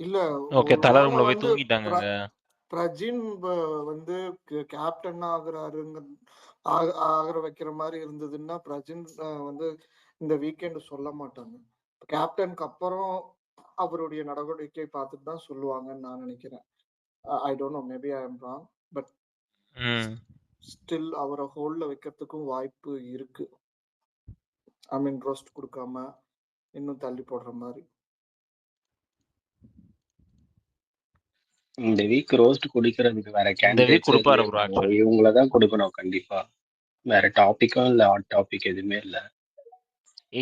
இல்ல ஓகே, ஒரு தல வேளை ரூம்ல போய் வந்து தூங்கிட்டாங்கங்க. பிரஜின் வந்து கேப்டன் ஆகுற வைக்கிற மாதிரி இருந்ததுன்னா பிரஜின் வந்து இந்த வீக்கெண்ட் சொல்ல மாட்டாங்க. கேப்டனுக்கு அப்புறம் அவருடைய நடவடிக்கை பார்த்துட்டு தான் சொல்லுவாங்கன்னு நான் நினைக்கிறேன். I don't know, maybe I am wrong, but still அவரை ஹோல்ட்ல வைக்கிறதுக்கும் வாய்ப்பு இருக்கு. ஐ மீன் ரோஸ்ட் கொடுக்காம இன்னும் தள்ளி போடுற மாதிரி. இந்த வீக் ரோஸ்ட் குடிக்கிறதுக்கு வேற இந்த வீக் கொடுப்பாரு ப்ரோ. கேண்டிடேட்ஸ் இவங்கள தான் கொடுக்கணும் கண்டிப்பா. வேற டாபிக்கும் இல்ல, ஹாட் டாபிக் எதுவுமே இல்ல.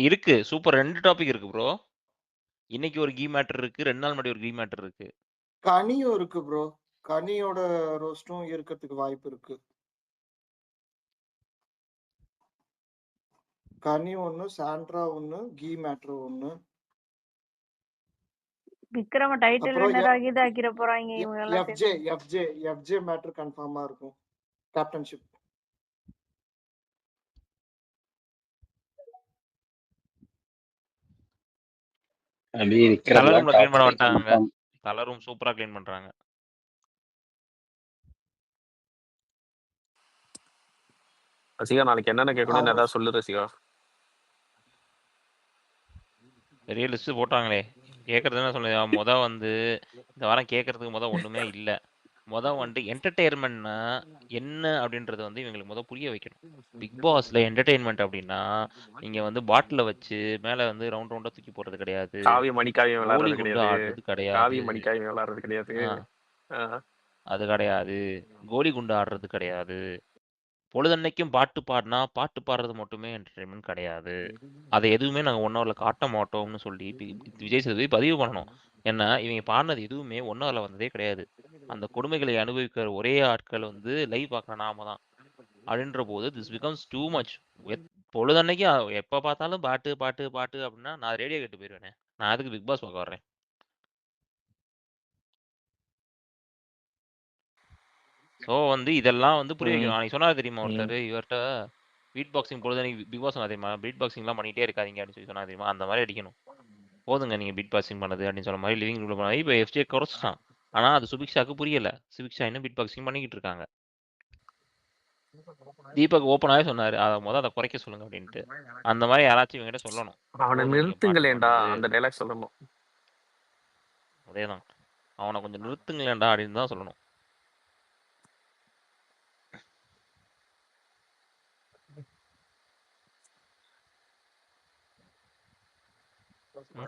இருக்கு சூப்பர் 2 டாபிக் இருக்கு ப்ரோ. இன்னைக்கு ஒரு கீ மேட்டர் இருக்கு, 2 நாள் முன்னாடி ஒரு கீ மேட்டர் இருக்கு. கனியும் இருக்கு ப்ரோ. கனியோட ரோஸ்டும் இருக்கிறதுக்கு வாய்ப்பு இருக்கு. கனி ஒண்ணு, சாண்ட்ரா ஒண்ணு, கீ மேட்டர் ஒண்ணு. விக்ரம டைட்டில் வின்னர் ஆக்கிற போறாங்க இவங்க எல்லாம். எஃப்ஜே மேட்டர் கன்ஃபார்மா இருக்கும். கேப்டன்ஷிப் தலரூம்ல க்ளீன் பண்ண வந்துட்டாங்க. தலரூம் சூப்பரா க்ளீன் பண்றாங்க. ரசிகா நாளைக்கு என்னென்ன கேட்கணும்னு ஏதாவது சொல்லு ரசிகா. பெரிய லிஸ்ட் போட்டாங்களே, கேட்கறது என்ன சொல்லுங்க. வந்து இந்த வாரம் கேட்கறதுக்கு ஒண்ணுமே இல்லை. வந்துட்டு என்டர்டெயின்மெண்ட்னா என்ன அப்படின்றது வந்து இவங்களுக்கு புரிய வைக்கணும். பிக் பாஸ்ல என்டர்டெயின்மெண்ட் அப்படின்னா நீங்க வந்து பாட்டில வச்சு மேல வந்து ரவுண்ட் ரவுண்டா தூக்கி போடுறது கிடையாது. மணிக்காவியம் விளையாடுறது கிடையாது. அது கிடையாது. கோலி குண்டு ஆடுறது கிடையாது. பொழுதன்னைக்கும் பாட்டு பாடினா பாட்டு பாடுறது மட்டுமே என்டர்டெயின்மெண்ட் கிடையாது. அதை எதுவுமே நாங்கள் 1 ஹவர்ல காட்ட மாட்டோம்னு சொல்லி விஜய் சேதுபதி பதிவு பண்ணணும். ஏன்னா இவங்க பாடினது எதுவுமே 1 ஹவர்ல வந்ததே கிடையாது. அந்த கொடுமைகளை அனுபவிக்கிற ஒரே ஆட்கள் வந்து லைவ் பார்க்குற நாம தான். அப்படின்ற போது திஸ் பிகம்ஸ் டூ மச். பொழுதன்னைக்கு எப்போ பார்த்தாலும் பாட்டு பாட்டு பாட்டு அப்படின்னா நான் ரேடியோ கேட்டு போயிடுவேனே. நான் அதுக்கு பிக் பாஸ் பார்க்க வர்றேன். ஸோ வந்து இதெல்லாம் வந்து புரிய வைக்கணும். அன்னைக்கு சொன்னார் தெரியுமா ஒருத்தர், இவர்கிட்ட பீட் பாக்ஸிங் பொழுது பிக் பாஸ் சொன்னா தெரியுமா, பீட் பாக்ஸிங்லாம் பண்ணிகிட்டே இருக்காதீங்க அப்படின்னு சொல்லி சொன்னா தெரியுமா. அந்த மாதிரி அடிக்கணும். போதுங்க நீங்கள் பீட் பாக்ஸிங் பண்ணது அப்படின்னு சொன்ன மாதிரி லிவிங் ரூம்ல பண்ணாது. இப்போ எஃப்ஜே குறைச்சிட்டான். ஆனால் அது சுபிக்ஷாக்கு புரியல. சுபிக்ஷா இன்னும் பீட் பாக்ஸிங் பண்ணிக்கிட்டு இருக்காங்க. தீபக் ஓப்பனாகவே சொன்னாரு அதை குறைக்க சொல்லுங்க அப்படின்ட்டு. அந்த மாதிரி யாராச்சும் இவங்ககிட்ட சொல்லணும். அவனை நிறுத்துங்களேன்டா, அந்த டைலாக் சொல்லணும். அதேதான், அவனை கொஞ்சம் நிறுத்துங்களேன்டா அப்படின்னு தான் சொல்லணும்.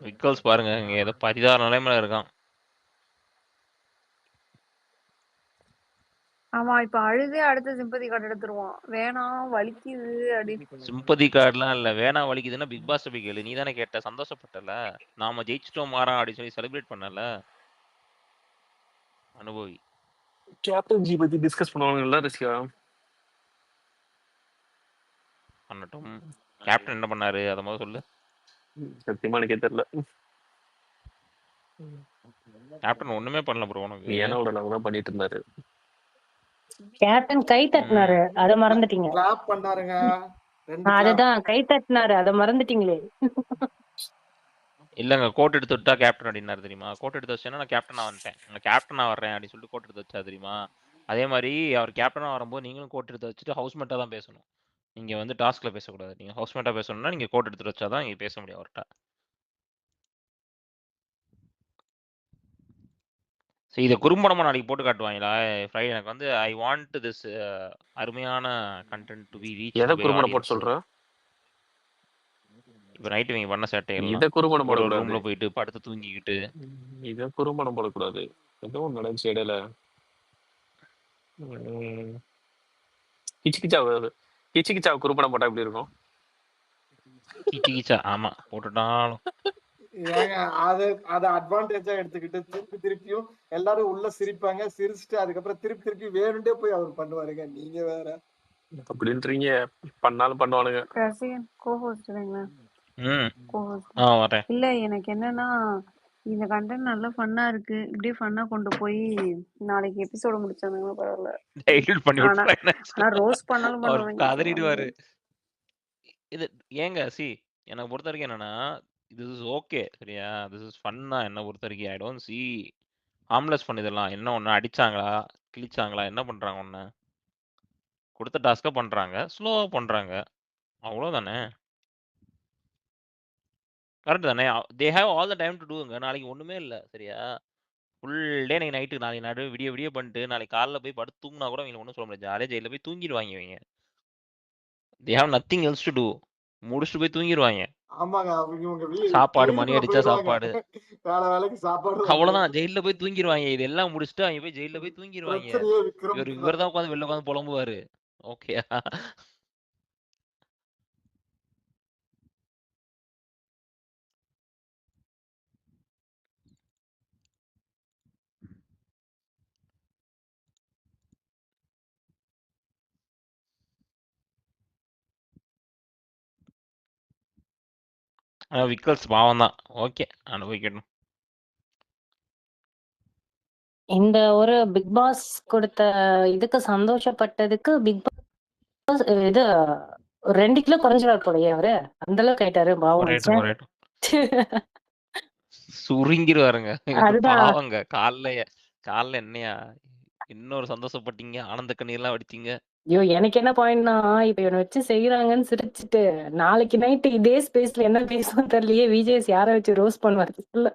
விக்கல்ஸ் பாருங்க, இங்க ஏதோ 16 நிலைமையில இருக்கான். ஆமா, இப்ப அழுதே அடுத்த சிம்பதி கார்டு எடுத்துருவான். வேணாம் வலிக்குது அப்படின்னு. சிம்பதி கார்டுலாம் இல்ல, வேணாம் வலிக்குதுன்னா பிக் பாஸ் போய் கேளு. நீ தானே கேட்ட, சந்தோஷப்பட்டல. நாம ஜெயிச்சிட்டோம் மாறா அப்படின்னு சொல்லி செலிப்ரேட் பண்ணல. அனுபவி. கேப்டன்ஜி பத்தி டிஸ்கஸ் பண்ணுவாங்கல்ல ரசிகா. பண்ணட்டும். கேப்டன் என்ன பண்ணாரு அத முதல்ல சொல்லு. சத்தியமா எனக்கே தெரியல. கேப்டன் ஒண்ணுமே பண்ணல ப்ரோ. உனக்கு ஏனோட தான் பண்ணிட்டு இருந்தாரு. கேப்டன் கை தட்டினாரு, அத மறந்துட்டீங்க. கிளாப் பண்ணாருங்க. அதுதான் கை தட்டினாரு, அத மறந்துட்டீங்களே. இல்லங்க, கோட் எடுத்து விட்டா கேப்டன் அப்படின்னாரு தெரியுமா. கோட் எடுத்து வச்சேன்னா நான் கேப்டனா வந்துட்டேன், நான் கேப்டனா வர்றேன் அப்படின்னு சொல்லிட்டு கோட் எடுத்து வச்சா தெரியுமா. அதே மாதிரி அவர் கேப்டனா வரும்போது நீங்களும் கோட் எடுத்து வச்சுட்டு ஹவுஸ்மேட்டா தான் பேசணும். நீங்க வந்து டாஸ்க்ல பேசக்கூடாது. நீங்க ஹவுஸ்மேட்டா பேசணும்னா நீங்க கோட் எடுத்து வச்சாதான் நீங்க பேச முடியும் அவர்கிட்ட. இதை குறும்படமா நாளைக்கு போட்டு காட்டுவாங்களா ஃப்ரைடே. எனக்கு வந்து ஐ வாண்ட் திஸ் அருமையான கண்டென்ட் டு பி ரீச். எதை குறும்படம் போட்டு சொல்ற? இப்போ நைட் இவங்க பண்ண சேட்டை இதை குறும்படம் போடக்கூடாது. ரூம்ல போயிட்டு படுத்து தூங்கிக்கிட்டு இதை குறும்படம் போடக்கூடாது. ஏதோ நடந்துச்சு இடையில. கிச்சு கிச்சா குறும்படம் போட்டா எப்படி இருக்கும்? கிச்சு கிச்சா ஆமா போட்டுட்டாலும் அத அட்வான்டேஜா எடுத்துக்கிட்டு திருப்பியும் எல்லாரும் உள்ள சிரிப்பாங்க. சிரிச்சுட்டு அதுக்கப்புறம் திருப்பி வேணுண்டே போய் அவர் பண்ணுவாருங்க. நீங்க வேற அப்படின்றீங்க. பண்ணாலும் பண்ணுவானுங்க. இல்ல எனக்கு என்னன்னா இந்த கண்டென்ட் நல்லா ஃபன்னா இருக்கு. இப்படியே ஃபன்னா கொண்டு போய் நாளைக்கு எபிசோட முடிச்சாங்கன்னா பரவாயில்ல. ஆனா ரோஸ்ட் பண்ணாலும் பண்ணுவாங்க. கதறிடுவாரு. இது ஏங்க எனக்கு பொறுத்த வரைக்கும் என்னன்னா, திஸ் இஸ் ஓகே சரியா? திஸ் இஸ் ஃபன் தான் என்ன பொறுத்தவரைக்கும். I don't see harmless fun இதெல்லாம். என்ன ஒண்ணு அடிச்சாங்களா? கிழிச்சாங்களா? என்ன பண்றாங்க ஒண்ணு? குடுத்த டாஸ்க்க பண்றாங்க. ஸ்லோவா பண்றாங்க. அவ்வளோதானே. கரெக்ட் தானே? They have all the time to டூங்க. நாளைக்கு ஒண்ணுமே இல்ல சரியா? ஃபுல் டே இன்னைக்கு நைட்டு நாளைக்கு நடு விடிய விடிய பண்ணிட்டு நாளைக்கு காலைல போய் படுத்து தூங்குனா கூட இவங்களுக்கு ஒண்ணும் சொல்ல முடியாது. ஜாலியா ஜெயில்ல போய் தூங்கிடுவாங்க இவங்க. They have nothing else to do. முடிச்சுட்டு போய் தூங்கிடுவாங்க. ஆமாங்க. அவங்க இவங்க சாப்பாடு மணி ஜெயிலுக்குள்ள அடிச்சா போயிடுவாங்க. சாப்பாடு. வேலைக்கு சாப்பாடு அவ்வளோதான். ஜெயில்ல போய் தூங்கிடுவாங்க. இதெல்லாம் முடிச்சுட்டு அவங்க போய் ஜெயில்ல போய் தூங்கிடுவாங்க. பிரச்சனையே விக்ரம்க்கு இவர் தான். தான் உட்காந்து வெளில உட்காந்து புலம்புவாரு. ஓகேயா? விக்கல்ஸ் பாவம் தான். ஓகே அனுபவிக்கணும். இந்த ஒரு பிக் பாஸ் கொடுத்த இதுக்கு சந்தோஷப்பட்டதுக்கு பிக் பாஸ் இது 2 கிலோ குறைஞ்சிடாரு போலயே அவரு. அந்த அளவுக்கு ஆயிட்டாரு பாவம் குறையட்டும் மனுஷன். குறையட்டும். சுருங்கிருவாருங்க. அதுதான். பாவங்க. காலைல என்னையா இன்னொரு சந்தோஷப்பட்டீங்க, ஆனந்த கண்ணீர்லாம் வடித்தீங்க. ஐயோ எனக்கு என்ன பாயிண்ட்னா, இப்ப இவனை வச்சு செய்யறாங்கன்னு சிரிச்சுட்டு நாளைக்கு நைட்டு இதே ஸ்பேஸ்ல என்ன பேசணும் தெரியலையே. விஜேஸ் யாரை வச்சு ரோஸ் பண்ணுவாரு இல்ல.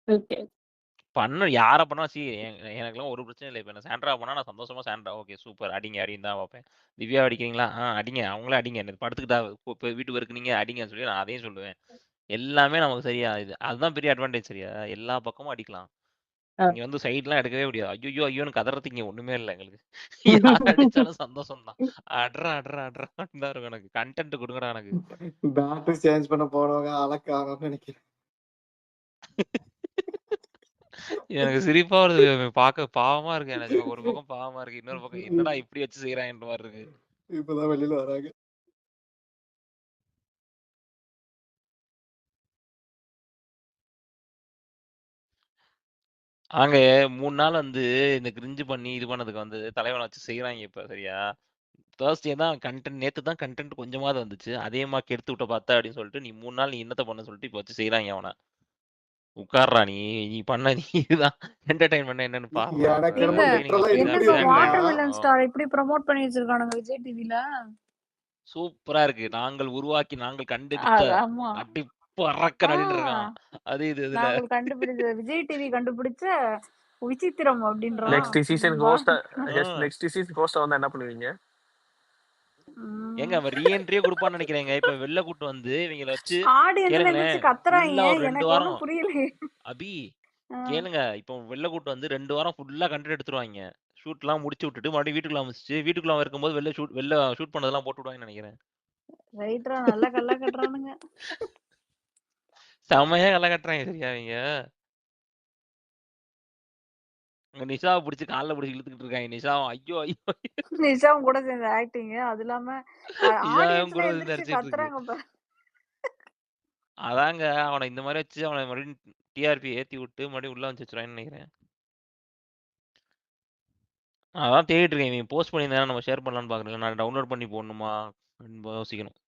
ஓகே யாரை பண்ணா எனக்குலாம் ஒரு பிரச்சனை இல்லை. இப்போ நான் சாண்ட்ரா பண்ணா நான் சந்தோஷமா சாண்ட்ரா ஓகே சூப்பர் அடிங்க அடின்னு தான் பார்ப்பேன். திவ்யா அடிக்கிறீங்களா? அடிங்க அவங்களே அடிங்க. எனக்கு படுத்துக்கிட்டா இப்போ வீட்டுக்கு இருக்குனீங்க அடிங்கன்னு சொல்லி நான் அதையும் சொல்லுவேன். எல்லாமே நமக்கு சரியா இது அதுதான் பெரிய அட்வான்டேஜ் சரியா? எல்லா பக்கமும் அடிக்கலாம். நீங்க வந்து சைட்லாம் எடுக்கவே முடியாது. ஐயோ ஐயோன்னு கதறதுக்கு ஒண்ணுமே இல்லை எங்களுக்கு. யார் அடிச்சாலும் சந்தோஷம் தான். அட்ரா அட்ரா அட்ரா தான் இருக்கும். எனக்கு கண்டென்ட் கொடுங்கடா எனக்கு. பேட்டரி சேஞ்ச் பண்ண போனவங்க அலக்காரன்னு நினைக்கிறேன். எனக்கு சிரிப்பா வருது. பார்க்க பாவமா இருக்கு. எனக்கு ஒரு பக்கம் பாவமா இருக்கு. இன்னொரு பக்கம் என்னடா இப்படி வச்சு செய்யறாங்கன்ற மாதிரி இருக்கு. இப்பதான் வெளியில வராங்க. அங்க 3 நாள் வந்து இந்த கிரிஞ்சு பண்ணி இது பண்ணதுக்கு வந்து தலைவனை வச்சு செய்யறாங்க இப்ப சரியா? தேர்ஸ்டே தான் கண்டென்ட் நேத்து தான் கண்டென்ட் கொஞ்சமாவது வந்துச்சு. அதேமா கெடுத்து விட்ட பார்த்தா அப்படின்னு சொல்லிட்டு நீ 3 நாள் நீ என்னத்த பண்ண சொல்லிட்டு இப்ப வச்சு செய்யறாங்க அவனை. உட்கார்றா நீ பண்ண நீ இதுதான் என்டர்டைன்மெண்ட் என்னன்னு பாருடா. எனக்கு இல்ல என்னமோ லிட்டரலா என்னங்க இப்படி இருக்குன்னா வாட்டர்மெலன் ஸ்டார் இப்படி ப்ரோமோட் பண்ணி வச்சிருக்கானுங்க விஜய் டிவில. சூப்பரா இருக்கு. நாங்கள் உருவாக்கி நாங்கள் கண்டுபிடித்த ஆமா அடி பறக்க நடின்னு இருக்கான். அது இது இதுல நாங்கள் கண்டுபிடிச்ச விஜய் டிவி கண்டுபிடிச்ச விசித்திரம் அப்படின்றான். நெக்ஸ்ட் சீசன் ஹோஸ்டா நெக்ஸ்ட் சீசன் ஹோஸ்டா வந்தா என்ன பண்ணுவீங்க? ஏங்க அவன் ரீஎன்ட்ரியே கொடுப்பான்னு நினைக்கிறேங்க. இப்ப வெளில கூட்டு வந்து இவங்கள வச்சு ஆடியன்ஸ்ல எந்திரிச்சு கத்துறாங்க. ஒரு 2 எனக்கு வாரம் ஒண்ணும் புரியல. அபி கேளுங்க. இப்போ வெளில கூட்டு வந்து 2 வாரம் ஃபுல்லா கண்டென்ட் எடுத்துருவாங்க. ஷூட்லாம் முடிச்சு விட்டுட்டு மறுபடியும் வீட்டுக்குள்ள அமைச்சு வீட்டுக்குள்ள இருக்கும்போது வெளில ஷூட் பண்ணதெல்லாம் போட்டு விடுவாங்கன்னு நினைக்கிறேன். ரைட்ரா நல்லா கல்லா கட்டுறானுங்க. செமையா கல்ல கட்டுறாங்க சரியா இவங்க. நிஷாவை பிடிச்சி காலில் பிடிச்சி இழுத்துக்கிட்டு இருக்காங்க. நிஷாவும் ஐயோ ஐயோ நிஷாவும் கூட சேர்ந்து ஆக்டிங். அது இல்லாம நிஷாவும் கூட ஆடியன்ஸ்ல வந்து எந்திரிச்சு அடிச்சிட்டு இருக்கு. கத்துறாங்க. அதாங்க அவனை இந்த மாதிரி வச்சு அவனை மறுபடியும் டிஆர்பி ஏத்தி விட்டு மறுபடியும் உள்ள வந்து வச்சுருவான்னு நினைக்கிறேன். அதான் தேடிட்டு இருக்கேன். இவன் போஸ்ட் பண்ணியிருந்தேன் நம்ம ஷேர் பண்ணலான்னு பாக்குறேன். நான் டவுன்லோட் பண்ணி போடணுமா யோசிக்கணும்.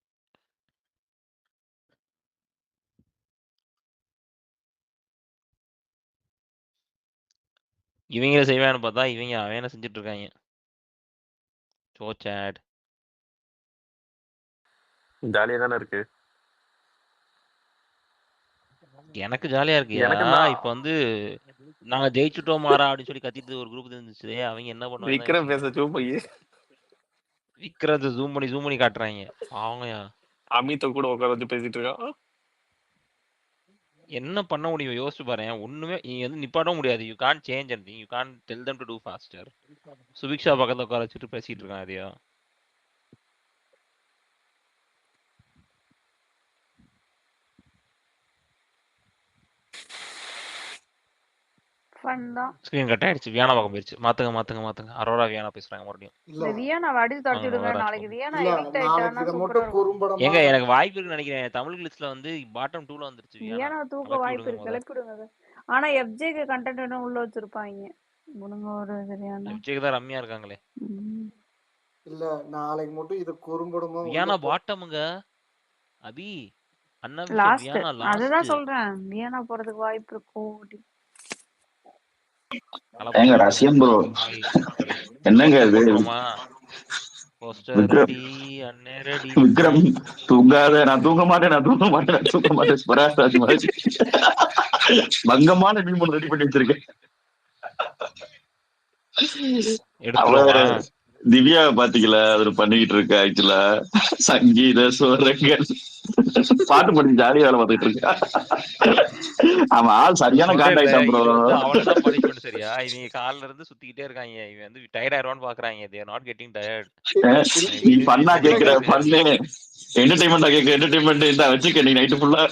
இவங்கள செய்வான்னு பார்த்தா இவங்க அவன செஞ்சுட்டு இருக்காங்க. So sad. ஜாலியா தானே இருக்கு. எனக்கு ஜாலியா இருக்கு. இப்ப வந்து நாங்க ஜெயிச்சுட்டோம் மாறா அப்படின்னு சொல்லி கத்திட்டு ஒரு குரூப் இருந்துச்சு. அவங்க என்ன பண்ணுவாங்க? விக்ரம் பேச போய் விக்ரத்தை ஜூம் பண்ணி காட்டுறாங்க. பாவங்கயா. அமித்த கூட உட்கார வச்சு பேசிட்டு இருக்கான். என்ன பண்ண முடியும் யோசிச்சு பாரு. ஒண்ணுமே நீ வந்து நிப்பாட்ட முடியாது. You can't change anything. You can tell them to do faster. Subiksha பக்கத்துல உட்கார வச்சுட்டு பேசிட்டு இருக்கான் அதையா. ஃபன் தான். ஸ்கிரீன் கட் ஆயிடுச்சு. வியானா பக்கம் போயிடுச்சு. மாத்துங்க. அரோரா வியானா பேசுறாங்க மறுபடியும். இல்ல வியானா அடிச்சு தடுத்து விடுங்க. நாளைக்கு வியானா எவிக்ட் ஆயிட்டானா மட்டும் குறும்படம். ஏங்க எனக்கு வாய்ப்பு இருக்குன்னு நினைக்கிறேன். தமிழ் லிஸ்ட்ல வந்து பாட்டம் 2ல வந்துருச்சு. வியானா தூக்க வாய்ப்பு இருக்கு. கிளப்பி விடுங்க. ஆனா எஃப்ஜேக்கு கண்டென்ட் என்ன உள்ள வச்சிருப்பாங்க. முனுங்க ஒரு சரியான எஃப்ஜேக்கு தான் ரம்மியா இருக்காங்களே. இல்ல நாளைக்கு மட்டும் இது குறும்படமா வியானா பாட்டம்ங்க. அபி அன்அஃபிஷியல் லாஸ்ட் வியானா லாஸ்ட் அதுதான் சொல்றேன், வியனா போறதுக்கு வாய்ப்பு இருக்கும். ஏங்க ரஷ்யன் ப்ரோ என்னங்க இது போட்டுருமா போஸ்டர் விக்ரம் ரெடி அண்ணே ரெடி விக்ரம் தூங்காத நான் தூங்க மாட்டேன் நான் தூங்க மாட்டேன் நான் தூங்க மாட்டேன் ஸ்வராஜ் மாதிரி பங்கமான மீன் ரெடி பண்ணி வச்சிருக்கேன். எடுத்துருவோமா அவர் திவ்யா பாத்தீங்களா அது பண்ணிக்கிட்டு இருக்க ஆக்சுவலா சங்கீத சோரங்கள் பாட்டு பண்ணி ஜாலியா வேலை பார்த்துட்டு இருக்கா. அவன் ஆள் சரியான காண்ட் ஆயிட்டான் ப்ரோ. இது வந்து அவனுக்குதான் பனிஷ்மெண்ட் சரியா? இவங்க கால்ல இருந்து சுத்திக்கிட்டே இருக்காங்க, இவன் வந்து டயர்ட் ஆயிடுவான்னு பாக்குறாங்க. they are not getting tired. நீ பண்ணா கேக்குற பண்ணு என்டர்டைன்மெண்டா கேக்குற என்டர்டைன்மெண்ட் இந்த வச்சுக்க நீ நைட்டு ஃபுல்லா.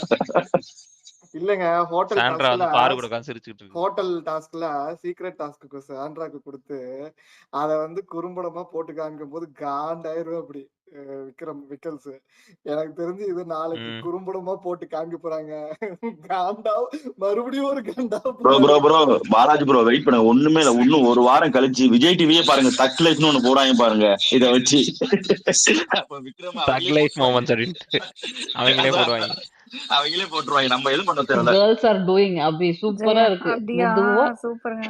இல்லங்க ஹோட்டல் சாண்ட்ரா வந்து பாரு கூட உட்கார்ந்து சிரிச்சிட்டு இருக்கு. ஹோட்டல் டாஸ்க்ல சீக்ரெட் டாஸ்க்கு சாண்ட்ராக்கு கொடுத்து அத வந்து குறும்படமா போட்டு காமிக்கும் போது காண்டாயிரும் அப்படி விக்கல்ஸ். எனக்கு தெரிஞ்சு இது நாளைக்கு குறும்படமா போட்டு காமிக்க போறாங்க. காண்டா மறுபடியும் ஒரு காண்டா. ப்ரோ பாலாஜி ப்ரோ வெயிட் பண்ண ஒண்ணுமே இல்ல. இன்னும் ஒரு வாரம் கழிச்சு விஜய் டிவியே பாருங்க தக் லைஃப்னு ஒண்ணு போறாங்க பாருங்க இத வச்சு. தக் லைஃப் மொமெண்ட்ஸ் அப்படின்ட்டு அவங்களே போடுவாங்க. அவங்களே போட்டுருவாங்க, நம்ம எதுவும் பண்ண தேவையில்ல. கேர்ள்ஸ் ஆர் டூயிங் அப்படி சூப்பரா இருக்கு. மெதுவா சூப்பருங்க.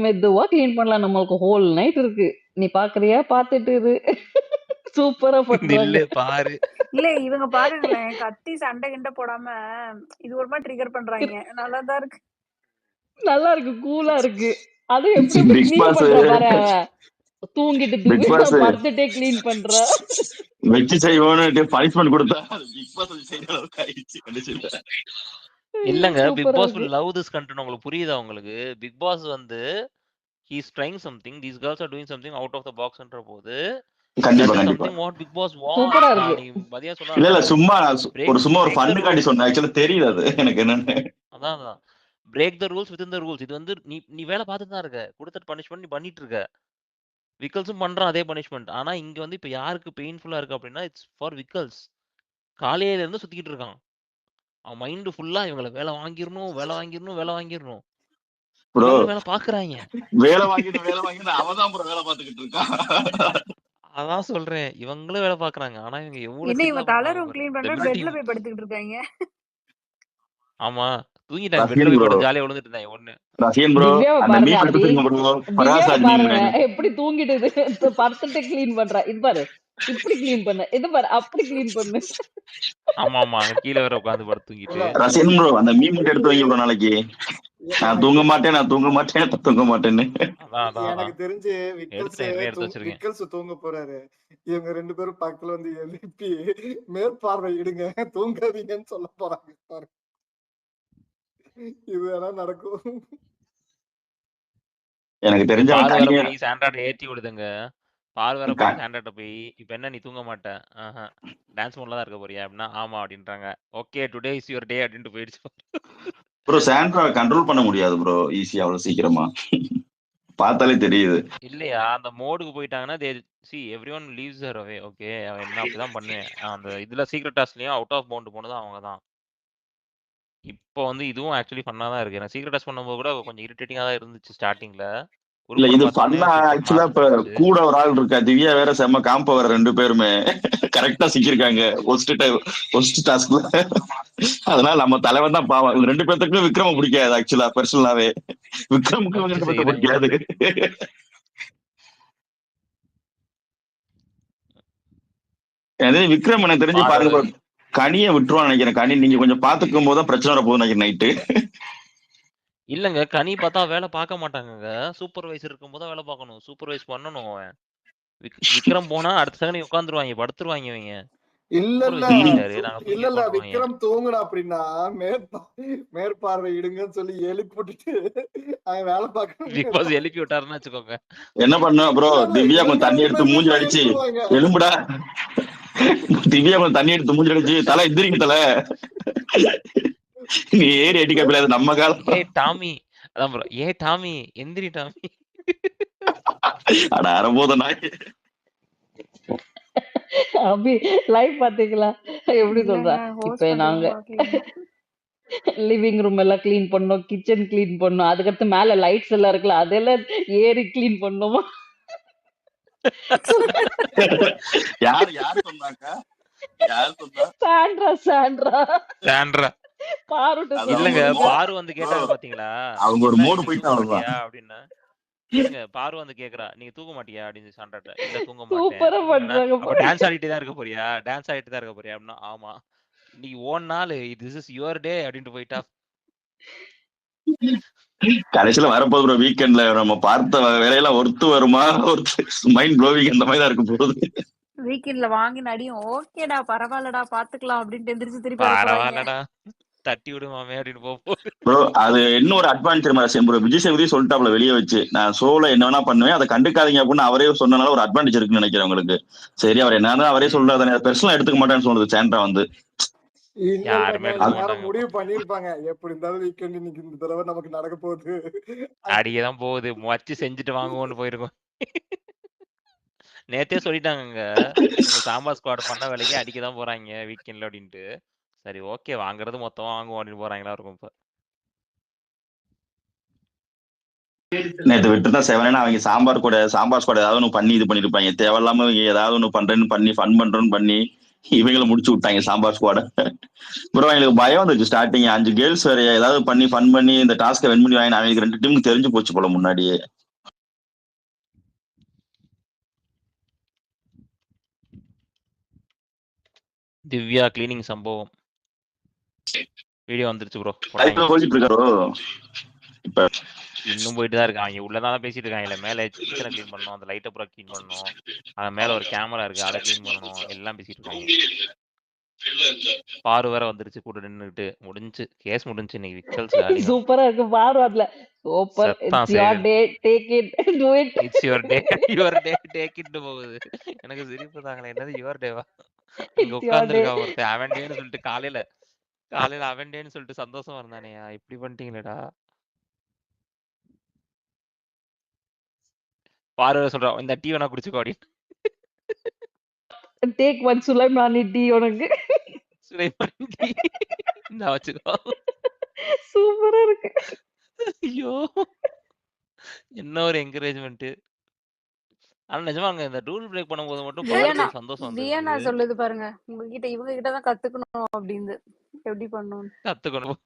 மெதுவா கிளீன் பண்ணலாம், நம்மளுக்கு ஹோல் நைட் இருக்கு. நீ பாக்குறியா? பாத்துட்டு இரு. சூப்பரா பண்றாங்க பாரு. இல்ல இவங்க பாருங்களேன், கத்தி சண்டை கிண்ட போடாம இது ஒரு மாதிரி ட்ரிகர் பண்றாங்க. நல்லாதான் இருக்கு, நல்லா இருக்கு, கூலா இருக்கு. அது எப்படி கிளீன் பண்ற பாரு, தூங்கிட்டு படுத்துட்டே கிளீன் பண்ற வச்சு செய்வோன்னு பனிஷ்மெண்ட் கொடுத்தா பிக் பாஸ் செய்யற அளவுக்கு ஆயிடுச்சு. இல்லங்க Bigg Boss will love this content. உங்களுக்கு புரியுதா? உங்களுக்கு பிக் பாஸ் வந்து he is trying something, these girls are doing something out of the box ன்ற போது கண்டிப்பா something what big boss wants. சூப்பரா இருக்கு. நீ மதியா சொன்னா இல்ல சும்மா ஒரு ஃபன்னுக்காண்டி சொன்னேன். ஆக்சுவலா தெரியல அது எனக்கு என்னன்னு. அதான் break the rules within the rules. இது வந்து நீ வேலை பார்த்துட்டு தான் இருக்க, கொடுத்த பனிஷ்மெண்ட் நீ பண்ணிட்டு இருக்க. விக்கல்ஸும் பண்றான் அதே பனிஷ்மெண்ட். ஆனா இங்க வந்து இப்ப யாருக்கு பெயின்ஃபுல்லா இருக்கு அப்படின்னா இட்ஸ் ஃபார் விக்கல்ஸ். காலையில இருந்து சுத்திக்கிட்டு இருக்கான், அவன் மைண்ட் ஃபுல்லா இவங்களை வேலை வாங்கிடணும் ப்ரோ வேலை பாக்குறாங்க. வேலை வாங்கிட்டு அவதான் ப்ரோ வேலை பார்த்துக்கிட்டு இருக்கான். அதான் சொல்றேன், இவங்களும் வேலை பாக்குறாங்க. ஆனா இவங்க என்ன இவங்க தலை எவ்வளவு ரூம் க்ளீன் பண்ற பெட்ல போய் படுத்துக்கிட்டு இருக்காங்க. ஆமா தூங்கிட்டாங்க, பெட்ல போய் படுத்து ஜாலியா விழுந்துட்டு இருந்தாங்க. ஒண்ணு ரசிகன் ப்ரோ அந்த மீம் எடுத்துங்க ப்ரோ. பராசாஜ் மீம் எப்படி தூங்கிட்டு படுத்துட்டு க்ளீன் பண்றா. இது பாரு இப்படி க்ளீன் பண்ண, இது பாரு அப்படி க்ளீன் பண்ணு. ஆமா கீழே வேற உட்காந்து படுத்து தூங்கிட்டு. ரசிகன் ப்ரோ அந்த மீம் எடுத்து வைங்க ப்ரோ நாளைக்கு. நான் தூங்க மாட்டேன்னு. எனக்கு தெரிஞ்சு விக்கல்ஸ் தூங்க போறாரு. இவங்க 2 பேரும் பக்கத்துல வந்து எழுப்பி மேற்பார்வை இடுங்க தூங்காதீங்கன்னு சொல்ல போறாங்க. இது வேணா நடக்கும். எனக்கு தெரிஞ்ச சாண்ட்ராட்ட ஏத்தி விடுதுங்க. பார்வர போய் சாண்ட்ராட்ட போய் இப்ப என்ன நீ தூங்க மாட்ட, டான்ஸ் மோட்ல தான் இருக்க போறியா அப்படின்னா ஆமா அப்படின்றாங்க. Okay today is your day அப்படின்ட்டு போயிடுச்சு ப்ரோ. சாண்ட்ரா கண்ட்ரோல் பண்ண முடியாது ப்ரோ ஈஸியா அவ்வளவு சீக்கிரமா, பார்த்தாலே தெரியுது. இல்லையா அந்த மோடுக்கு போயிட்டாங்கன்னா they see everyone leaves her away. Okay அவன் என்ன அப்படிதான் பண்ணுவேன். அந்த இதுல சீக்ரெட் டாஸ்க்லயும் அவுட் ஆஃப் பவுண்ட் போனது அவங்க தான். இப்போ வந்து இதுவும் ஆக்சுவலி ஃபன்னா தான் இருக்கு. எனக்கு சீக்ரெட் டாஸ்க் பண்ணும்போது கூட கொஞ்சம் இரிட்டேட்டிங்கா தான் இருந்துச்சு ஸ்டார்டிங்ல. இல்ல இது பண்ணா ஆக்சுவலா இப்ப கூட ஒரு ஆள் இருக்கா திவ்யா வேற செம்ம காம்ப வர 2 பேருமே கரெக்டா சிக்கிருக்காங்க ஃபர்ஸ்ட் டாஸ்க்ல. அதனால நம்ம தலைவன் தான் பாவம். 2 பேத்துக்கும் விக்ரம பிடிக்காது ஆக்சுவலா பர்சனலாவே. விக்ரமுக்கு 2 பேத்துக்கு பிடிக்காது. அதே விக்ரம் எனக்கு தெரிஞ்சு பாருங்க கனியை விட்டுருவான்னு நினைக்கிறேன். கனி நீங்க கொஞ்சம் பாத்துக்கும் போதுதான் பிரச்சனை வர போகுது நினைக்கிறேன் நைட்டு. இல்லங்க கனி பார்த்தா வேலை பார்க்க மாட்டாங்க. சூப்பர்வைசர் இருக்கும் போது வேலை பார்க்கணும், சூப்பர்வைஸ் பண்ணணும். அவன் விக்ரம் போனா அடுத்த செகண்ட் உட்காந்துருவாங்க, படுத்துருவாங்க இவங்க. இல்ல விக்ரம் தூங்குனா அப்படின்னா மேற்பார்வை இடுங்கன்னு சொல்லி எழுப்பி போட்டுட்டு அவன் வேலை பார்க்க எழுப்பி விட்டாருன்னு வச்சுக்கோங்க. என்ன பண்ண ப்ரோ திவ்யா கொஞ்சம் தண்ணி எடுத்து மூஞ்சி அடிச்சு எலும்புடா. திவ்யா கொஞ்சம் தண்ணி எடுத்து மூஞ்சி அடிச்சு தலை எந்திரிங்க தலை நீ ஏறி அடி கப்பிடாது நம்ம காலம். டாமி அதான் ப்ரோ டாமி எந்திரி டாமி அட அரபோத நாய். அபி லைவ் பாத்தீங்களா எப்படி சொல்ற? இப்ப நாங்க லிவிங் ரூம் எல்லாம் கிளீன் பண்ணோம், கிச்சன் கிளீன் பண்ணோம், அதுக்கடுத்து மேல லைட்ஸ் எல்லாம் இருக்குல்ல அதெல்லாம் ஏறி கிளீன் பண்ணோமா. யாரு சொன்னாங்க? யார் சொன்னா? சாண்ட்ரா சாண்ட்ரா சாண்ட்ரா பாருட்ட அது அவங்க இல்லங்க ஒரு சொல்லிருக்கா. பாரு வந்து கேட்டாங்க பாத்தீங்களா அவங்க ஒரு என்ன மூடு நீங்க போயிட்டு தூங்க அவ்வளவுதான். மாட்டியா அப்படின்னா இருங்க பாரு வந்து கேக்குறா நீங்க தூங்க மாட்டியா அப்படின்னு சாண்ட்ராட்ட இல்ல தூங்க மாட்டேன் சூப்பரா அப்படின்னா பண்றாங்க அப்ப டான்ஸ் ஆடிட்டு தான் இருக்க போறியா டான்ஸ் ஆடிட்டு தான் இருக்க போறியா அப்படின்னா ஆமா இன்னைக்கு ஓன் நாள் திஸ் இஸ் யுவர் டே அப்படின்ட்டு போயிட்டா கடைசியில வரப்போது ப்ரோ வீக்கெண்ட்ல நம்ம பார்த்த வேலையெல்லாம் ஒர்த்து வருமா ஒர்த்து மைண்ட் ப்ளோவிங் அந்த மாதிரி தான் இருக்க போகுது. வீக்கெண்ட்ல வாங்கி நடியும் ஓகேடா பரவாயில்லடா பாத்துக்கலாம் அப்படின்ட்டு எந்திரிச்சு திருப்பி வர போறாங்க. பரவாயில்லடா தட்டி விடுமாமே அப்படின்னு போகுது ப்ரோ அது இன்னொரு அட்வான்டேஜ் ப்ரோ விஜய் சேதுபதி சொல்லிட்டாப்ல வெளியே வச்சு நான் சோல என்ன வேணா பண்ணுவேன் அதை கண்டுக்காதீங்க அப்படின்னு அவரே சொன்னனால ஒரு அட்வான்டேஜ் இருக்குன்னு நினைக்கிறேன் உங்களுக்கு. சரி அவர் என்னன்னா அவரே சொல்றாரு பெர்சனலா எடுத்துக்க மாட்டேன்னு சொல்றது சாண்ட்ரா வந்து. இல்ல யாருமே இல்லங்க எடுக்க இந்நேரம் மாட்டாங்க முடிவு பண்ணிருப்பாங்க எப்படி இருந்தாலும் வீக்கெண்ட் இன்னைக்கு இந்த தடவை நமக்கு நடக்க போகுது. அடிக்கதான் போகுது வச்சு செஞ்சுட்டு வாங்குவோன்னு போயிருக்கோம் நேத்தே சொல்லிட்டாங்க உங்க சாம்பார் ஸ்குவாட் பண்ண வேலைக்கு அடிக்க தான் போறாங்க வீக்கெண்ட்ல அப்படின்ட்டு சரி ஓகே வாங்குறது மொத்தமா வாங்குவோம் அப்படின்னு போறாங்களா இருக்கும் இப்ப நேற்று விட்டுதான் செவனேன்னா அவங்க சாம்பார் ஸ்குவாட் ஏதாவது ஒன்று பண்ணி இது பண்ணிருப்பாங்க தேவையில்லாம இவங்க ஏதாவது ஒன்று பண்றேன்னு பண்ணி ஃபன் பண்றோன்னு பண்ணி இவங்களை முடிச்சு விட்டாங்க சாம்பார் ஸ்குவாட. ப்ரோ எங்களுக்கு பயம் வந்துச்சு ஸ்டார்டிங் 5 கேர்ள்ஸ் வேற ஏதாவது பண்ணி ஃபன் பண்ணி இந்த டாஸ்க்கை வின் பண்ணி வாங்கி அவங்களுக்கு 2 டீமுக்கு தெரிஞ்சு போச்சு போல முன்னாடியே. திவ்யா கிளீனிங் சம்பவம் வீடியோ வந்துருச்சு ப்ரோ போயிட்டு இருக்காரோ இப்ப இன்னும் போயிட்டு தான் இருக்காங்க உள்ளதான் பேசிட்டு இருக்காங்க இல்ல மேல கிச்சனை கிளீன் பண்ணணும் அந்த லைட்டை பூரா கிளீன் பண்ணணும் அது மேல ஒரு கேமரா இருக்கு அதை கிளீன் பண்ணணும் எல்லாம் பேசிட்டு இருக்காங்க பாரு வேற வந்துருச்சு கூட நின்னுட்டு முடிஞ்சு கேஸ் முடிஞ்சு இன்னைக்கு விக்கல்ஸ் வேலை சூப்பரா இருக்கு பாரு அதுல super it's your day take it to it it's your day take it போகுது எனக்கு சிரிப்பு தாங்களே என்னது யுவர் டேவா இங்க உட்கார்ந்துருக்கா ஒருத்தன் அவன் டேன்னு சொல்லிட்டு காலையில அவன் டேன்னு சொல்லிட்டு சந்தோஷமா இருந்தானேயா இப்படி பண்ணிட்டீங்களேடா பாரு சொல்றான் இந்த டீ வேணா குடிச்சுக்கோ அப்படின்னு டேக் ஒன் சுலைமானி டீ உனக்கு சுலைமானி டீ நான் வச்சுக்கோ சூப்பரா இருக்கு ஐயோ என்ன ஒரு என்கரேஜ்மெண்ட் ஆனா நிஜமாங்க இந்த ரூல் பிரேக் பண்ணும்போது மட்டும் பார்த்து சந்தோஷம் தியானா வந்து சொல்லுது பாருங்க உங்ககிட்ட இவங்க கிட்ட தான் கத்துக்கணும் அப்படின்னு எப்படி பண்ணணும் கத்துக்கணும்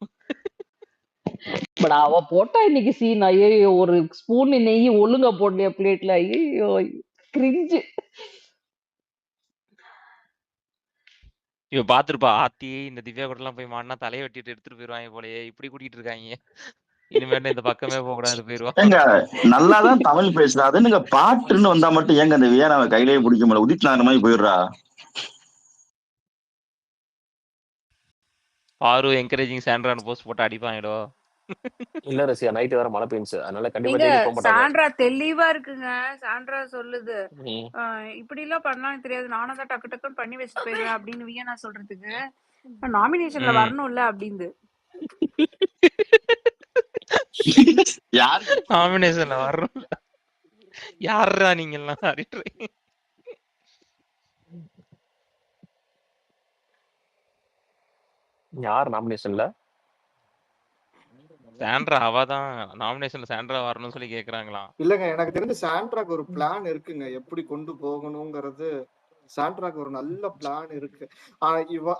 பட் அவ போட்டா இன்னைக்கு சீன் ஐயோ ஒரு ஸ்பூன் நெய் ஒழுங்கா போடலையா பிளேட்ல ஐயோ கிரிஞ்சு இவ பாத்துருப்பா ஆத்தி இந்த திவ்யா கூட எல்லாம் போய் மாட்டினா தலையை வெட்டிட்டு எடுத்துட்டு போயிருவாங்க போலயே இப்படி கூட்டிட்டு இருக்காங்க இனிமேட்டு இந்த பக்கமே போக கூடாது போயிருவான் நல்லாதான் தமிழ் பேசுறா அது நீங்க பாட்டுன்னு வந்தா மட்டும் ஏங்க அந்த வியானாவை கையிலேயே பிடிக்க முடியல உதித் நாராயண மாதிரி போயிடுறா. பாரு என்கரேஜிங் சாண்ட்ரான்னு போஸ்ட் போட்டு அடிப்பாங்கடோ இல்ல ரசியா நைட் வேற மழை பெஞ்சு அதனால கண்டிப்பா நீங்க தேடி போக மாட்டாங்க. சாண்ட்ரா தெளிவா இருக்குங்க சாண்ட்ரா சொல்லுது இப்படி எல்லாம் பண்ணலாம் தெரியாது நானும் தான் டக்கு டக்குன்னு பண்ணி வச்சுட்டு போயிருவேன் அப்படின்னு வியனா சொல்றதுக்கு நாமினேஷன்ல வரணும்ல அப்படின்னு நாமினேஷன்ல வர்றோம் யாரா நீங்க எல்லாம் யார் நாமினேஷன்ல சாண்ட்ரா அவதான் நாமினேஷன்ல சாண்ட்ரா வரணும்னு சொல்லி கேக்குறாங்களாம். இல்லங்க எனக்கு தெரிஞ்ச சாண்ட்ராக்கு ஒரு பிளான் இருக்குங்க எப்படி கொண்டு போகணுங்கிறது. சாண்ட்ராக்கு ஒரு நல்ல பிளான் இருக்கு.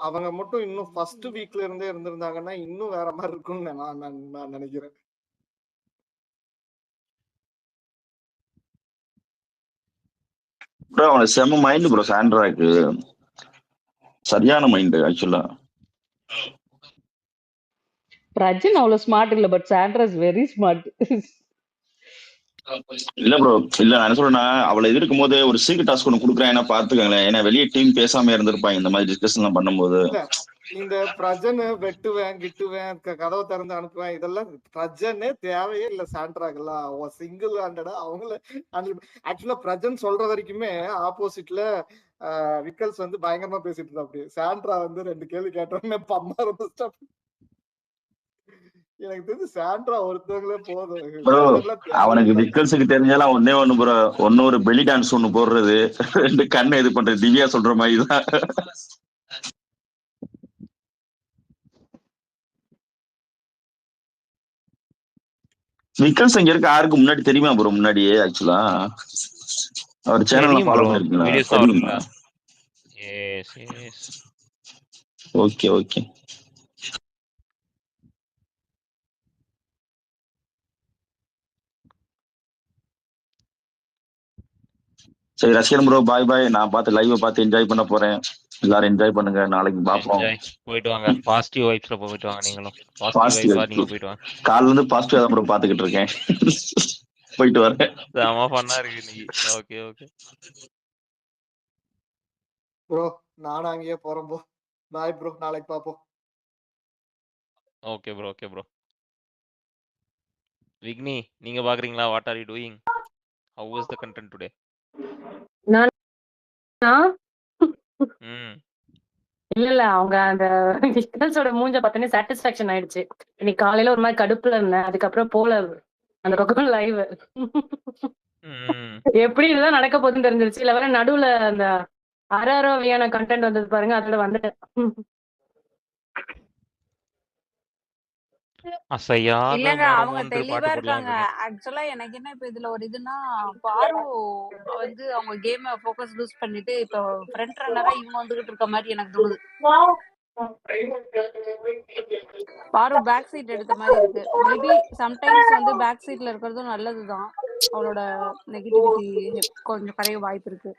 அவங்க மட்டும் இன்னும் ஃபர்ஸ்ட் வீக்ல இருந்தே இருந்திருந்தாங்கன்னா இன்னும் வேற மாதிரி இருக்கும்னு நான் நினைக்கிறேன். ப்ரோ அவனுக்கு செம்ம மைண்ட் ப்ரோ சாண்ட்ராக்கு சரியான மைண்ட் ஆக்சுவலா. பிரஜன் அவ்வளவு ஸ்மார்ட் இல்ல but Sandra is very smart. இல்ல ப்ரோ இல்ல நான் சொல்றேன்னா அவளை எதிர்க்கும் போது ஒரு சீக்கிரம் டாஸ்க் ஒன்று கொடுக்குறேன் பாத்துக்கங்களேன். ஏன்னா வெளியே டீம் பேசாம இருந்திருப்பாங்க இந்த மாதிரி டிஸ்கஷன் எல்லாம் பண்ணும்போது. இந்த பிரஜனை வெட்டுவேன் கிட்டுவேன் கதவை திறந்து அனுப்புவேன் இதெல்லாம் பிரஜனே தேவையே இல்ல சாண்ட்ராக்கெல்லாம். சிங்கிள் ஹேண்டடா அவங்கள ஆக்சுவலா பிரஜன் சொல்ற வரைக்குமே ஆப்போசிட்ல விக்கல்ஸ் வந்து பயங்கரமா பேசிட்டு இருந்தா. அப்படி சாண்ட்ரா வந்து 2 கேள்வி கேட்டோன்னே பம்மா ரொம்ப எனக்கு தெரிஞ்சு சாண்ட்ரா ஒருத்தவங்களே போதும். அவனுக்கு விக்கல்ஸுக்கு தெரிஞ்சாலும் ஒன்னே ஒண்ணு ப்ரோ ஒரு பெலி டான்ஸ் ஒண்ணு போடுறது 2 கண்ணை இது பண்றது திவ்யா சொல்ற மாதிரிதான். விக்கல்ஸ் இங்க இருக்க யாருக்கு முன்னாடி தெரியுமா ப்ரோ முன்னாடியே ஆக்சுவலா அவர் சேனல்ல ஃபாலோ பண்ணிருக்கீங்களா? Yes yes okay okay. சரி ரசிகன் ப்ரோ, பாய் பாய். நான் பார்த்து லைவ் பார்த்து என்ஜாய் பண்ண போறேன். எல்லாரும் என்ஜாய் பண்ணுங்க. நாளைக்கு பார்ப்போம். என்ஜாய் போயிட்டு வாங்க. பாசிட்டிவ் வைப்ஸ்ல போயிட்டு வாங்க. நீங்களும் பாசிட்டிவ் பாசிட்டிவ் வைப்பா நீங்க போயிட்டு வாங்க. காலைல இருந்து பாசிட்டிவ் தான் ப்ரோ பார்த்துக்கிட்டு இருக்கேன். போயிட்டு வரேன். செம ஃபன்னா இருக்கு இன்னைக்கு. ஓகே ஓகே ப்ரோ நானும் அங்கேயே போறேன் ப்ரோ. பாய் ப்ரோ, நாளைக்கு பார்ப்போம். Okay bro okay bro. Vigni நீங்க பாக்குறீங்களா? What are you doing? How was the content today? நானா? ம் இல்ல அவங்க அந்த கேர்ள்ஸோட மூஞ்ச பார்த்தோன்னே சாட்டிஸ்ஃபேக்ஷன் ஆயிடுச்சு. இன்னைக்கு காலையில ஒரு மாதிரி கடுப்புல இருந்தேன். அதுக்கப்புறம் போல அந்த பக்கம் லைவ். ம் எப்படி இதுதான் நடக்க போகுதுன்னு தெரிஞ்சிருச்சு. இல்ல வேற நடுவுல அந்த அறவியான கண்டென்ட் வந்தது பாருங்க, அதுல வந்துட்டேன். அசையாத இல்லங்க மரம் அவங்க ஒன்று தெளிவா பாட்டு இருக்காங்க. போடலாம். ஆக்சுவலா எனக்கு என்ன இப்ப இதுல ஒரு இதுன்னா, பாரு வந்து அவங்க கேம ஃபோக்கஸ் லூஸ் பண்ணிட்டு இப்ப ஃப்ரண்ட் ரன்னரா இவங்க வந்துகிட்டு இருக்க மாதிரி எனக்கு தோணுது. பாரு பேக் சீட் எடுத்த மாதிரி இருக்கு. மேபி சம்டைம்ஸ் வந்து பேக் சீட்ல இருக்கிறதும் நல்லதுதான். அவளோட நெகட்டிவிட்டி கொஞ்சம் கரைய வாய்ப்பு இருக்கு.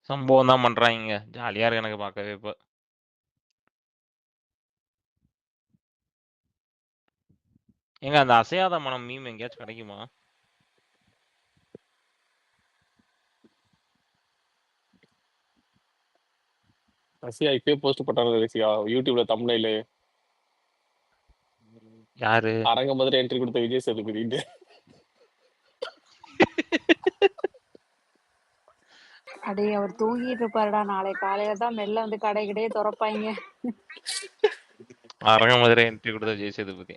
சம்பவம் தான் பண்றாங்க. ஜாலியா இருக்கு எனக்கு பார்க்கவே. இப்ப எங்க அந்த அசையாத மனம் மீம் எங்கேயாச்சும் கிடைக்குமா? ரசியா இப்பயே போஸ்ட் போட்டாங்க ரசியா யூடியூப்ல தம்ப்நெயிலு. யாரு? அரங்க மாதிரி என்ட்ரி கொடுத்த விஜய் சேதுபதி. அடே அவர் தூங்கிட்டு இருப்பாருடா. நாளை காலையில தான் மெல்ல வந்து கடை கிடையே திறப்பாங்க. அரங்க மதுரை என்ட்ரி கொடுத்த Vijay Sethupathi.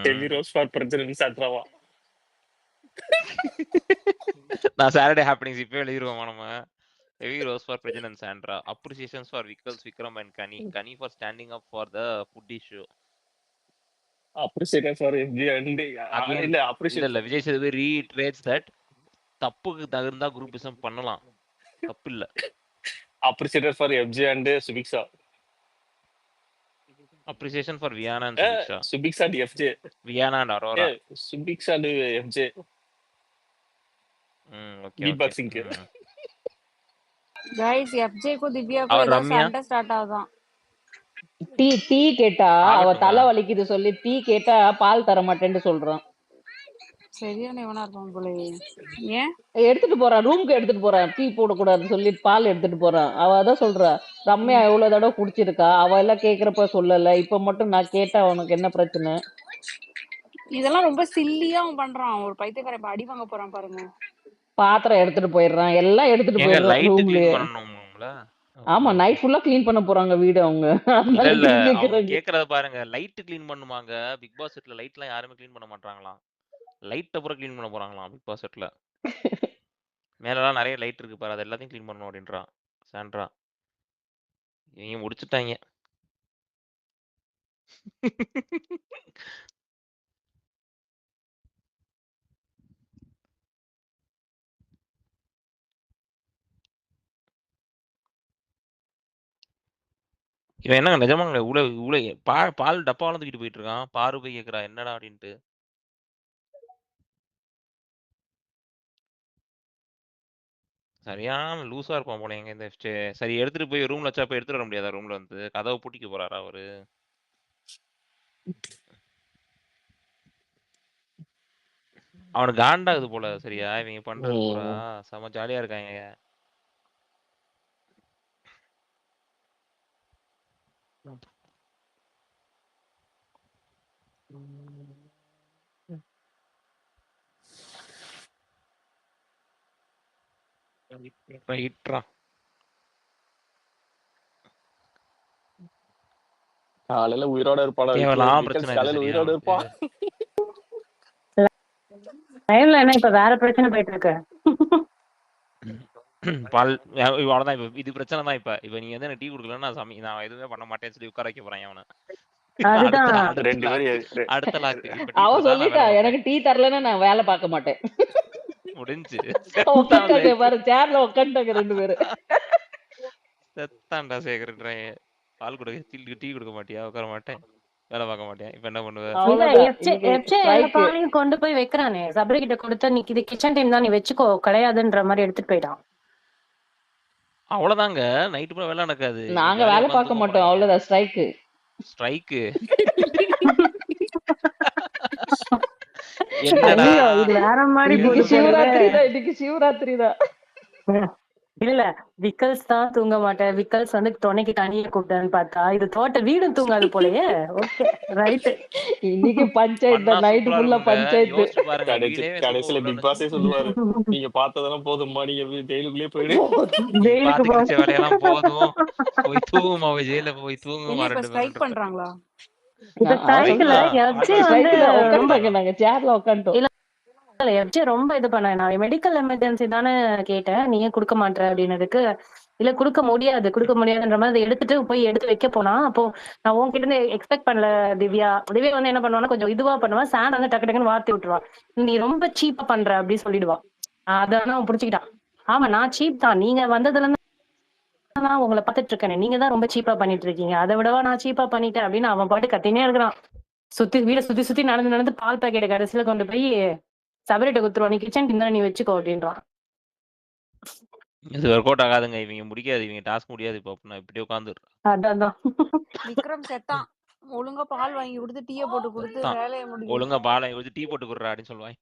Heavy rose for president சாட்ராவா. நான் சாட்டர்டே ஹாப்பனிங்ஸ் இப்போ எழுதிருவோமா நம்ம? Heavy rose for president Sandra. Appreciations for விக்கல்ஸ் Vikram and Kani for standing up for the food issue. Appreciate for FG and இல்ல அப்ரிசியேட் இல்ல விஜய் சேதுபதி ரீட்ரேட்ஸ் தட் தப்புக்கு தகுந்தா குரூப்பிசம் பண்ணலாம், தப்பு இல்ல. Appreciate for FG and Subiksha. Appreciation for Viana and Subiksha. Subiksha and FJ. Viana and Aurora. Subiksha and FJ. Okay. Beatboxing. Guys FJ को दिव्या को ஏதோ சண்டை ஸ்டார்ட் ஆகுதான். டீ கேட்டா அவ தலை வலிக்குது சொல்லி டீ கேட்டா பால் தர மாட்டேன்னு சொல்றான். சரியான இவனா இருப்பான் போல. ஏன் எடுத்துட்டு போறான், ரூமுக்கு எடுத்துட்டு போறான். டீ போடக்கூடாதுன்னு சொல்லி பால் எடுத்துட்டு போறான். அவ அதான் சொல்றா, ரம்யா எவ்வளவு தடவை குடிச்சிருக்கா, அவ எல்லாம் கேக்குறப்ப சொல்லல, இப்ப மட்டும் நான் கேட்டா உனக்கு என்ன பிரச்சனை? இதெல்லாம் ரொம்ப சில்லியா அவன் பண்றான். ஒரு பைத்தியக்காரன் அடி வாங்க போறான் பாருங்க. பாத்திரம் எடுத்துட்டு போயிடுறான், எல்லாம் எடுத்துட்டு போயிடுறான் ரூம்லயே. ஆமா, நைட் ஃபுல்லா க்ளீன் பண்ண போறாங்க வீடு அவங்க. கேக்குறத பாருங்க, லைட் க்ளீன் பண்ணுவாங்க. பிக் பாஸ் செட்ல லைட்லாம் யாருமே க்ளீன் பண்ண மாட்டாங்களாம். லைட் அப்புறம் க்ளீன் பண்ண போறாங்களாம் பிக் பாஸ் செட்ல. மேலலாம் நிறைய லைட் இருக்கு பாரு, அது எல்லாத்தையும் க்ளீன் பண்ணணும் அப்படின்றான் சாண்ட்ரா. இவங்க முடிச்சுட்டாங்க. இவன் என்ன நிஜமாங்க பால் டப்பாவெல்லாம் தூக்கிட்டு போயிட்டு இருக்கான். பாரு போய் கேக்குறா என்னடா அப்படின்ட்டு. சரியான லூசா இருப்பான் போல எங்க இந்த சரி எடுத்துட்டு போய் ரூம்ல வச்சா போய் எடுத்துட்டு வர முடியாதா? ரூம்ல வந்து கதவை பூட்டிக்க போறாரா அவரு? அவனுக்கு காண்டாகுது போல. சரியா இவங்க பண்றது பூரா செம ஜாலியா இருக்காங்க. ரைட்ரா. காலையில உயிரோட இருப்பான். காலையில உயிரோட இருப்பான். லைவ்ல என்ன இப்ப வேற பிரச்சனை போயிட்டு இருக்கு. பால் அவ்வளவுதான். இப்ப இது பிரச்சனை தான். இப்ப நீ வந்து எனக்கு டீ கொடுக்கலன்னா நான் எதுவுமே பண்ண மாட்டேன்னு சொல்லி உட்கார வைக்க போறேன் அவனை. அதுதான் அடுத்த ரெண்டு லாக் பேரும் அடுத்த லாக் இப்ப டீ அவ கொடுத்தா நான் சொல்லிட்டா வேலை எனக்கு பார்ப்பேன் டீ தரலன்னா நான் வேலை பார்க்க மாட்டேன். முடிஞ்சு உட்காந்துட்டாங்க சேகர் பாரு, சேர்ல உட்காந்துட்டாங்க 2 பேரும். செத்தான்டா சேகர்ன்றேன். பால் கொடுக்க டீ கொடுக்க மாட்டியா? உட்கார மாட்டேன், வேலை பார்க்க மாட்டேன். இப்ப என்ன பண்ணுவ? இல்ல அவ்வளவுதான் எஃப்ஜே இன்னைக்கு எல்லா ஸ்ட்ரைக்கு. பாலையும் கொண்டு போய் வைக்கிறானே சபரி கிட்ட கொடுத்தா நீ இது கிச்சன் டைம் தான் நீ வச்சுக்கோ கிடையாதுன்ற மாதிரி எடுத்துட்டு போயிட்டான். அவ்வளவுதாங்க. நைட்டு பூரா வேலை நடக்காது. இவங்க நாங்க ஜாலியா வேலை உட்காந்து பார்க்க தூங்க மாட்டோம், போறாங்க. அவ்வளவுதான் ஸ்ட்ரைக்கு. ஸ்ட்ரைக்கு என்னடா ஐயோ இது வேற மாதிரி இன்னைக்கு போது போலவே. சிவராத்திரி தான், இன்னைக்கு சிவராத்திரி தான். இல்ல விக்கல்ஸ் தான் தூங்க மாட்டேன், விக்கல்ஸ் வந்து துணைக்கு தனியை கூப்பிட்டான்னு பார்த்தா இது தோட்ட வீடும் தூங்காது போலயே. Okay right. இன்னைக்கு பஞ்சாயத்து பண்ணா தான், நைட்டு சூப்பரா ஃபுல்லா இருக்குங்க. பஞ்சாயத்து. யோசிச்சு பாருங்க, வீடே சும்மா கடைசியில ஒரு பிக் பாஸே சொல்லுவாரு, நீங்க பார்த்ததெல்லாம் போதும்மா, நீங்க ஜெயிலுக்குள்ளே போயிடு. நீ ஜெயிலுக்கு பாத்து போ. கிடைச்ச வேலையெல்லாம் போதும், போய் தூங்குமா, போய் ஜெயில போய் தூங்குமா என்ன இப்ப 2 ஸ்ட்ரைக் பேரும். பண்றாங்களா? இந்த அதான் ஸ்ட்ரைக்ல சொல்றேன், எஃப்ஜே வந்து ஸ்ட்ரைக்கு தான் ரொம்ப உட்காந்துட்டாங்க, நாங்க சேர்ல உட்காந்துட்டோம். இல்ல எஃப்ஜே ரொம்ப இது பண்ண நான் மெடிக்கல் எமர்ஜென்சி தானே கேட்டேன், நீ ஏன் கொடுக்க மாட்டேற அப்படின்னதுக்கு இல்ல கொடுக்க முடியாதுன்ற மாதிரி அதை எடுத்துட்டு போய் எடுத்து வைக்க போனா. அப்போ நான் உன்கிட்ட இருந்து எக்ஸ்பெக்ட் பண்ணல திவ்யா. திவ்யா வந்து என்ன பண்ணுவான்னா கொஞ்சம் இதுவா பண்ணுவா, சாண்ட் வந்து டக்கு டக்குன்னு வார்த்தி விட்டுருவா, நீ ரொம்ப சீப்பா பண்ற அப்படின்னு சொல்லிடுவா. அதான் அவன் புடிச்சுக்கிட்டான். ஆமா நான் சீப் தான், நீங்க வந்ததுல இருந்து நான் உங்களை பார்த்துட்டு இருக்கேன், நீங்க தான் ரொம்ப சீப்பா பண்ணிட்டு இருக்கீங்க, அதை விடவா நான் சீப்பா பண்ணிட்டேன் அப்படின்னு அவன் பாட்டு கத்தினே இருக்கிறான். வீட சுத்தி சுத்தி நடந்து நடந்து பால் பாக்கெட் கடைசியில கொண்டு போய் சபரிட்ட குத்துருவான், நீ கிச்சன் டின்னர் நீ வச்சுக்கோ அப்படின்றான். இது ஒர்க் அவுட் ஆகாதுங்க, இவங்க முடிக்காது, இவங்க டாஸ்க் முடியாது. இப்போ நான் இப்படி உட்காந்து அதான் விக்ரம் செத்தான். ஒழுங்கா பால் வாங்கி கொடுத்து டீயை போட்டு கொடுத்து வேலையை முடியும். ஒழுங்கா பாலை கொடுத்து டீ போட்டு கொடுறா அப்படின்னு சொல்லுவான்.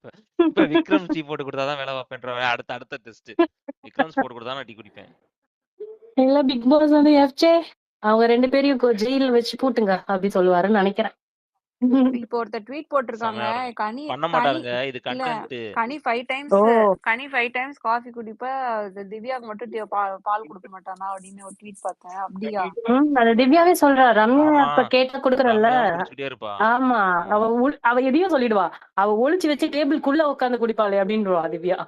இப்ப விக்ரம் டீ போட்டு கொடுத்தாதான் வேலை பார்ப்பேன்ற அடுத்த டெஸ்ட். விக்ரம் போட்டு கொடுத்தா நான் டீ குடிப்பேன். இல்ல பிக் பாஸ் வந்து எஃப்ஜே அவங்க 2 பேரையும் ஜெயில வச்சு பூட்டுங்க அப்படி சொல்லுவாருன்னு நினைக்கிறேன். இப்போ ஒருத்தர் ட்வீட் போட்டிருக்காங்க, செமையா இருக்கும். கனி பண்ண கனி மாட்டாருங்க, இது இல்ல கண்டென்ட். கனி 5 டைம்ஸ் ஓ கனி 5 டைம்ஸ் காஃபி குடிப்ப, திவ்யாக்கு மட்டும் பால் கொடுக்க மாட்டானா அப்படின்னு ஒரு ட்வீட் பார்த்தேன். அப்படியா? அது திவ்யாவே சொல்றா, ரம்யா ஆமா, இப்ப கேட்ட குடுக்கறல்ல. ரம்யாவும் குடிச்சுக்கிட்டே இருப்பா. ஆமா அவ எதையும் சொல்லிடுவா, அவ ஒளிச்சு வச்சு டேபிள்குள்ள உட்காந்து குடிப்பாளே அப்படின்றவா திவ்யா.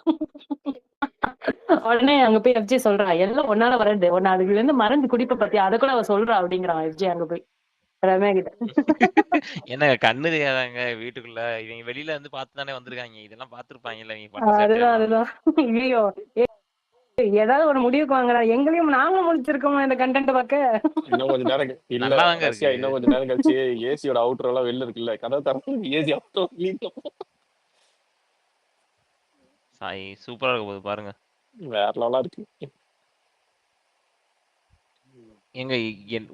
உடனே அங்க போய் எஃப்ஜே சொல்றா, எல்லாம் ஒன்னால வரது, ஒன்னு அதுல இருந்து மறந்து குடிப்ப பத்தியா, அதை கூட அவ சொல்றா அப்படிங்கிறான் எஃப்ஜே அங்க போய் ரம்யா கிட்ட. என்னங்க கண்ணு தெரியாதாங்க வீட்டுக்குள்ள? இவங்க வெளியில இருந்து பார்த்து தானே வந்திருக்காங்க, இதெல்லாம் பார்த்துருப்பாங்கல்ல இவங்க பண்ண அதுதான் சேட்டையெல்லாம். ஐயோ ஏதாவது ஒரு முடிவுக்கு வாங்குறா, எங்களையும் நாங்களும் முடிச்சிருக்கோமா இந்த கண்டென்ட் பார்க்க. இன்னும் கொஞ்ச நேரம் இல்ல நல்லாதாங்க ரஷ்யா, இருக்கு. இன்னும் கொஞ்ச நேரம் கழிச்சு ஏசியோட அவுட்டர் எல்லாம் வெளில இருக்குல்ல, கதை தரப்பு ஏசி அவுட்டர் சாய் சூப்பரா இருக்க போகுது பாருங்க. வேற லெவலா இருக்கு. எங்க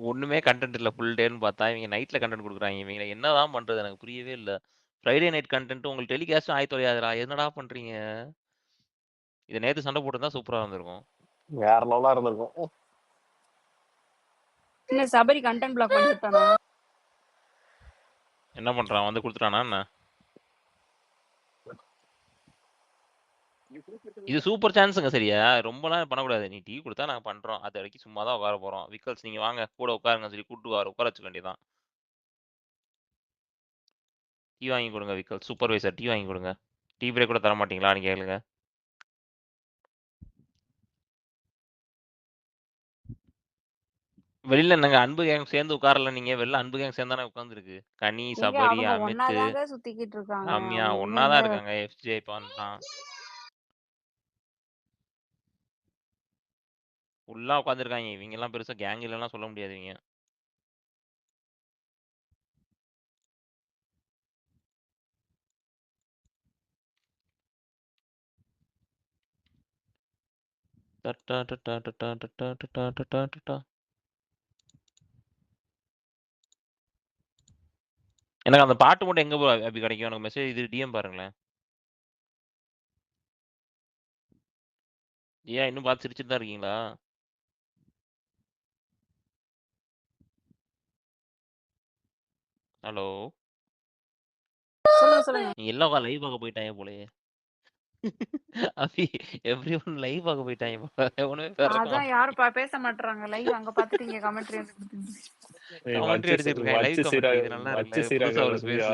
ஒண்ணுமே கண்டென்ட் இல்ல ஃபுல் டேன்னு பார்த்தா இவங்க நைட்ல கண்டென்ட் கொடுக்குறாங்க. இவங்க என்னதான் பண்றது எனக்கு புரியவே இல்ல. ஃப்ரைடே நைட் கண்டென்ட் உங்களுக்கு டெலிகாஸ்ட் ஆயி தொலையாதுடா, என்னடா பண்றீங்க? இது நேத்து சண்டை போட்டுருந்தா சூப்பரா இருந்திருக்கும். வேற லெவலா இருந்திருக்கும். இல்ல சபரி கண்டென்ட் பிளாக் பண்ணிட்டானா? என்ன பண்றான், வந்து கொடுத்துட்டானா என்ன? இது சூப்பர் சான்ஸுங்க. சரியா ரொம்பலாம் பண்ணக்கூடாது. நீ டீ கொடுத்தா நாங்க பண்றோம், அது வரைக்கும் சும்மா தான் உட்கார போறோம். விக்கல்ஸ் நீங்க வாங்க கூட உட்காருங்க சொல்லி கூட்டு உட்கார வச்சுக்க வேண்டியதான். டீ வாங்கி கொடுங்க விக்கல், சூப்பர்வைசர் டீ வாங்கி கொடுங்க. டீ பிரேக் கூட தர மாட்டீங்களா நீங்க கேளுங்க. வெளியில என்னங்க அன்பு கேங் சேர்ந்து உட்காரல, நீங்க வெளில அன்பு கேங் சேர்ந்தானே உட்காந்துருக்கு. கனி, எங்க சபரி, அவங்க அமித், ஒன்னாதாங்க சுத்திக்கிட்டு இருக்காங்க. ரம்யா அவங்க ஒன்னாதான் எங்க இருக்காங்க. எஃப்ஜே பண்ணலாம் ஃபுல்லா உட்காந்துருக்காங்க. இவங்க எல்லாம் பெருசா கேங் இல்லைன்னா சொல்ல முடியாது. இவங்க எனக்கு அந்த பாட்டு மட்டும் எங்க அப்படி கிடைக்கும்? எனக்கு மெசேஜ் இது டிஎம் பாருங்களேன். ஏன் இன்னும் பார்த்து சிரிச்சுட்டு தான் இருக்கீங்களா? ஹலோ, சொல்லுங்க. நீ எல்லாம் லைவ் பார்க்க போயிட்டாங்க போலயே. அபி எவ்ரிஒன் லைவ் பார்க்க போயிட்டாங்க போல. எவனுமே பேச அதான் மாட்டான். யாரும் பேச மாட்டாங்க. லைவ் அங்க பாத்துட்டு இங்க கமெண்ட்ரி வந்து கமெண்ட்ரி அடிச்சிட்டு இருக்காங்க. Live commentary. இது நல்லா இருக்குல்ல, புதுசா ஒரு ஸ்பேஸ்.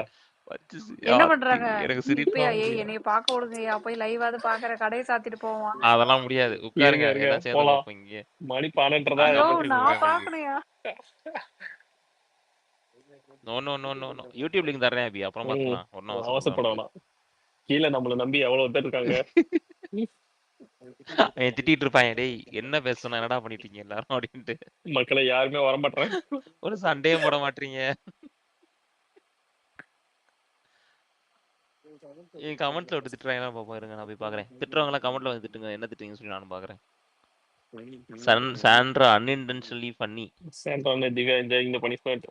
என்ன பண்றாங்க? எனக்கு சிரிப்பா இப்பயா வருது. என்னைய பாக்க விடுங்கயா, போய் லைவாவது பாக்குற, கடையை சாத்திட்டு போவான். அதெல்லாம் முடியாது, உட்காருங்க எல்லாம் சேர்ந்து போலாம். பார்ப்போம். மணி 12:30 நான் பாக்கணுயா. No no no no no YouTube link தரேன் அபி, அப்புறம் பார்த்துக்கலாம். ஒன்றும் அவசரம் இல்லை அவசரப்பட நமக்கு. வேணாம். கீழே நம்மள நம்பி எவ்வளவு பேர் இருக்காங்க. அவன் திட்டிட்டு இருப்பான், டேய் என்ன பேசணும், என்னடா பண்ணிட்டீங்க எல்லாரும் அப்படின்ட்டு. மக்களை யாருமே வரமாட்டாங்க. ஒரு சண்டையும் போட மாட்டீங்க. என் கமெண்ட்ல விட்டு திட்டுறாங்க பாப்பா, இருங்க நான் போய் பாக்குறேன். திட்டுறவங்களாம் கமெண்ட்ல வந்து திட்டுங்க, என்ன திட்டுங்கன்னு சொல்லி நானும் பாக்குறேன். Sandra unintentionally funny. Sandra Divya enjoying தி பனிஷ்மென்ட்.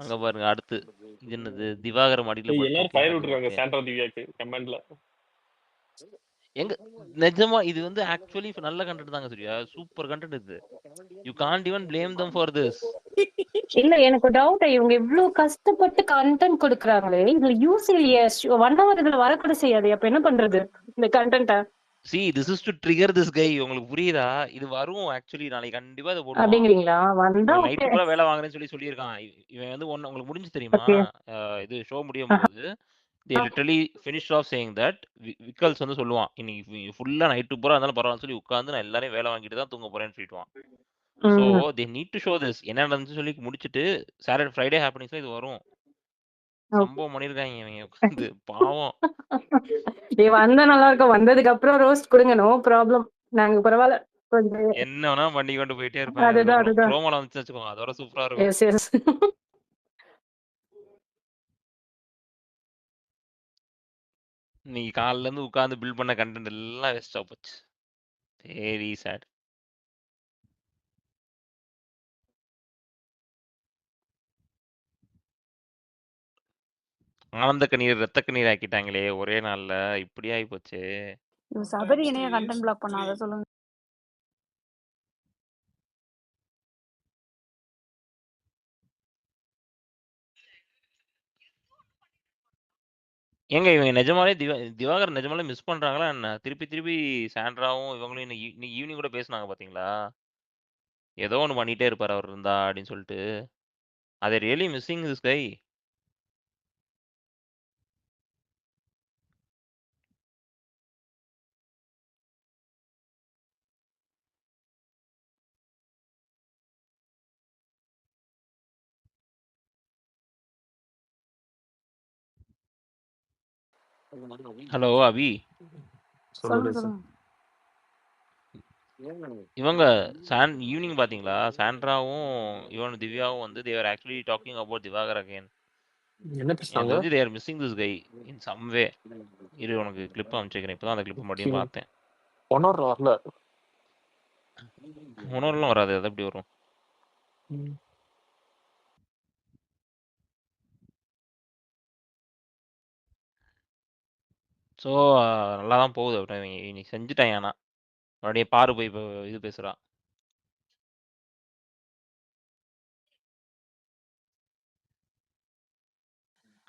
அங்க பாருங்க அடுத்து இது என்னது, திவாகர் மடியில எல்லாரும் படுத்து ஃபயர் அது விட்டுருக்காங்க ஓகே. சாண்ட்ரா திவ்யாக்கு கமெண்ட்ல. எங்க நிஜமா இது வந்து ஆக்சுவலி நல்ல கண்டென்ட் தாங்க சரியா, சூப்பர் கண்டென்ட் இது. You can't even blame them for this. இல்ல எனக்கு டவுட், இவங்க இவ்ளோ கஷ்டப்பட்டு கண்டென்ட் கொடுக்குறாங்களே, இதுல யூஸ் இல்லையே. 1 hour இதுல வரக்கூட செய்யாது. அப்ப என்ன பண்றது இந்த கண்டென்ட்ட? See, this is to trigger this guy. உங்களுக்கு புரியுதா? இது வரும் ஆக்சுவலி, நாளைக்கு கண்டிப்பா இதை போடுவான். அப்படிங்கிறீங்களா? வந்தா இவன் ஓகே. நைட்டு பூரா வேலை வாங்குறேன்னு சொல்லியிருக்கான். இவன் வந்து உங்களுக்கு முடிஞ்சு தெரியுமா, ஓகே. இது ஷோ முடியும் போது they literally finished off saying that Vikkals வந்து சொல்லுவான், இன்னைக்கு ஃபுல்லா நைட்டு பூரா இருந்தாலும் பரவாயில்ல சொல்லி உட்காந்து நான் எல்லாரையும் வேலை வாங்கிட்டு தான் தூங்க போறேன்னு சொல்லிட்டுவான். So they need to show this, என்ன நடந்துச்சு சொல்லி முடிச்சுட்டு சாட்டர்டே ஃப்ரைடே ஹேப்பனிங்ஸ்ல இது வரும். சம்பவம் பண்ணிருக்காங்க இவங்க உட்காந்து, பாவம். வந்தா நல்லா இருக்கும். வந்ததுக்கு அப்புறம் ரோஸ்ட் கொடுங்க, நோ ப்ராப்ளம். நாங்க பரவாயில்ல கொஞ்சம். என்ன வேணா பண்ணி கொண்டு போயிட்டே இருப்பாங்க. அதுதான் அதுதான். ப்ரோமோல வந்து வச்சுக்கோங்க, அதோட சூப்பரா இருக்கும். Yes yes. இன்னைக்கு காலைல இருந்து உட்கார்ந்து பில்ட் பண்ண கண்டென்ட் எல்லாம் வேஸ்டா போச்சு. Very sad. ஆனந்த கண்ணீர் ரத்த கண்ணீர் ஆக்கிட்டாங்களே ஒரே நாள்ல, இப்படி ஆகி போச்சு. சபரி இணைய கண்டென்ட் பிளாக் பண்ணா, அதை சொல்லுங்க. ஏங்க இவங்க நிஜமாலே திவாகர் நிஜமாலே மிஸ் பண்றாங்களா என்ன? திருப்பி திருப்பி சாண்ட்ராவும் இவங்களும் இன்னைக்கு ஈவினிங் கூட பேசுனாங்க பாத்தீங்களா? ஏதோ ஒன்று பண்ணிட்டே இருப்பார் அவர் இருந்தா அப்படின்னு சொல்லிட்டு. அதை really missing this guy. Hello அபி, சொல்லுங்க சொல்லுங்க. இவங்க ஈவினிங் பாத்தீங்களா, சாண்ட்ராவும் இவன் திவ்யாவும் வந்து தேவர் actually talking about Diwakar again. என்ன எனக்கு பேசுறாங்க? தெரிஞ்சு தேர் missing this guy in some way. இரு உனக்கு கிளிப் அமைச்சிக்கிறேன், இப்பதான் அந்த கிளிப் மட்டும் பார்த்தேன். ஒன்னோர் வரல. உணர்வுலாம் வராது, அது எப்படி வரும்? ஸோ நல்லா தான் போகுது. அப்புறம் இன்னைக்கு செஞ்சுட்டாங்க. ஆனால் மறுபடியும் பாரு போய் இப்போ இது பேசுகிறா.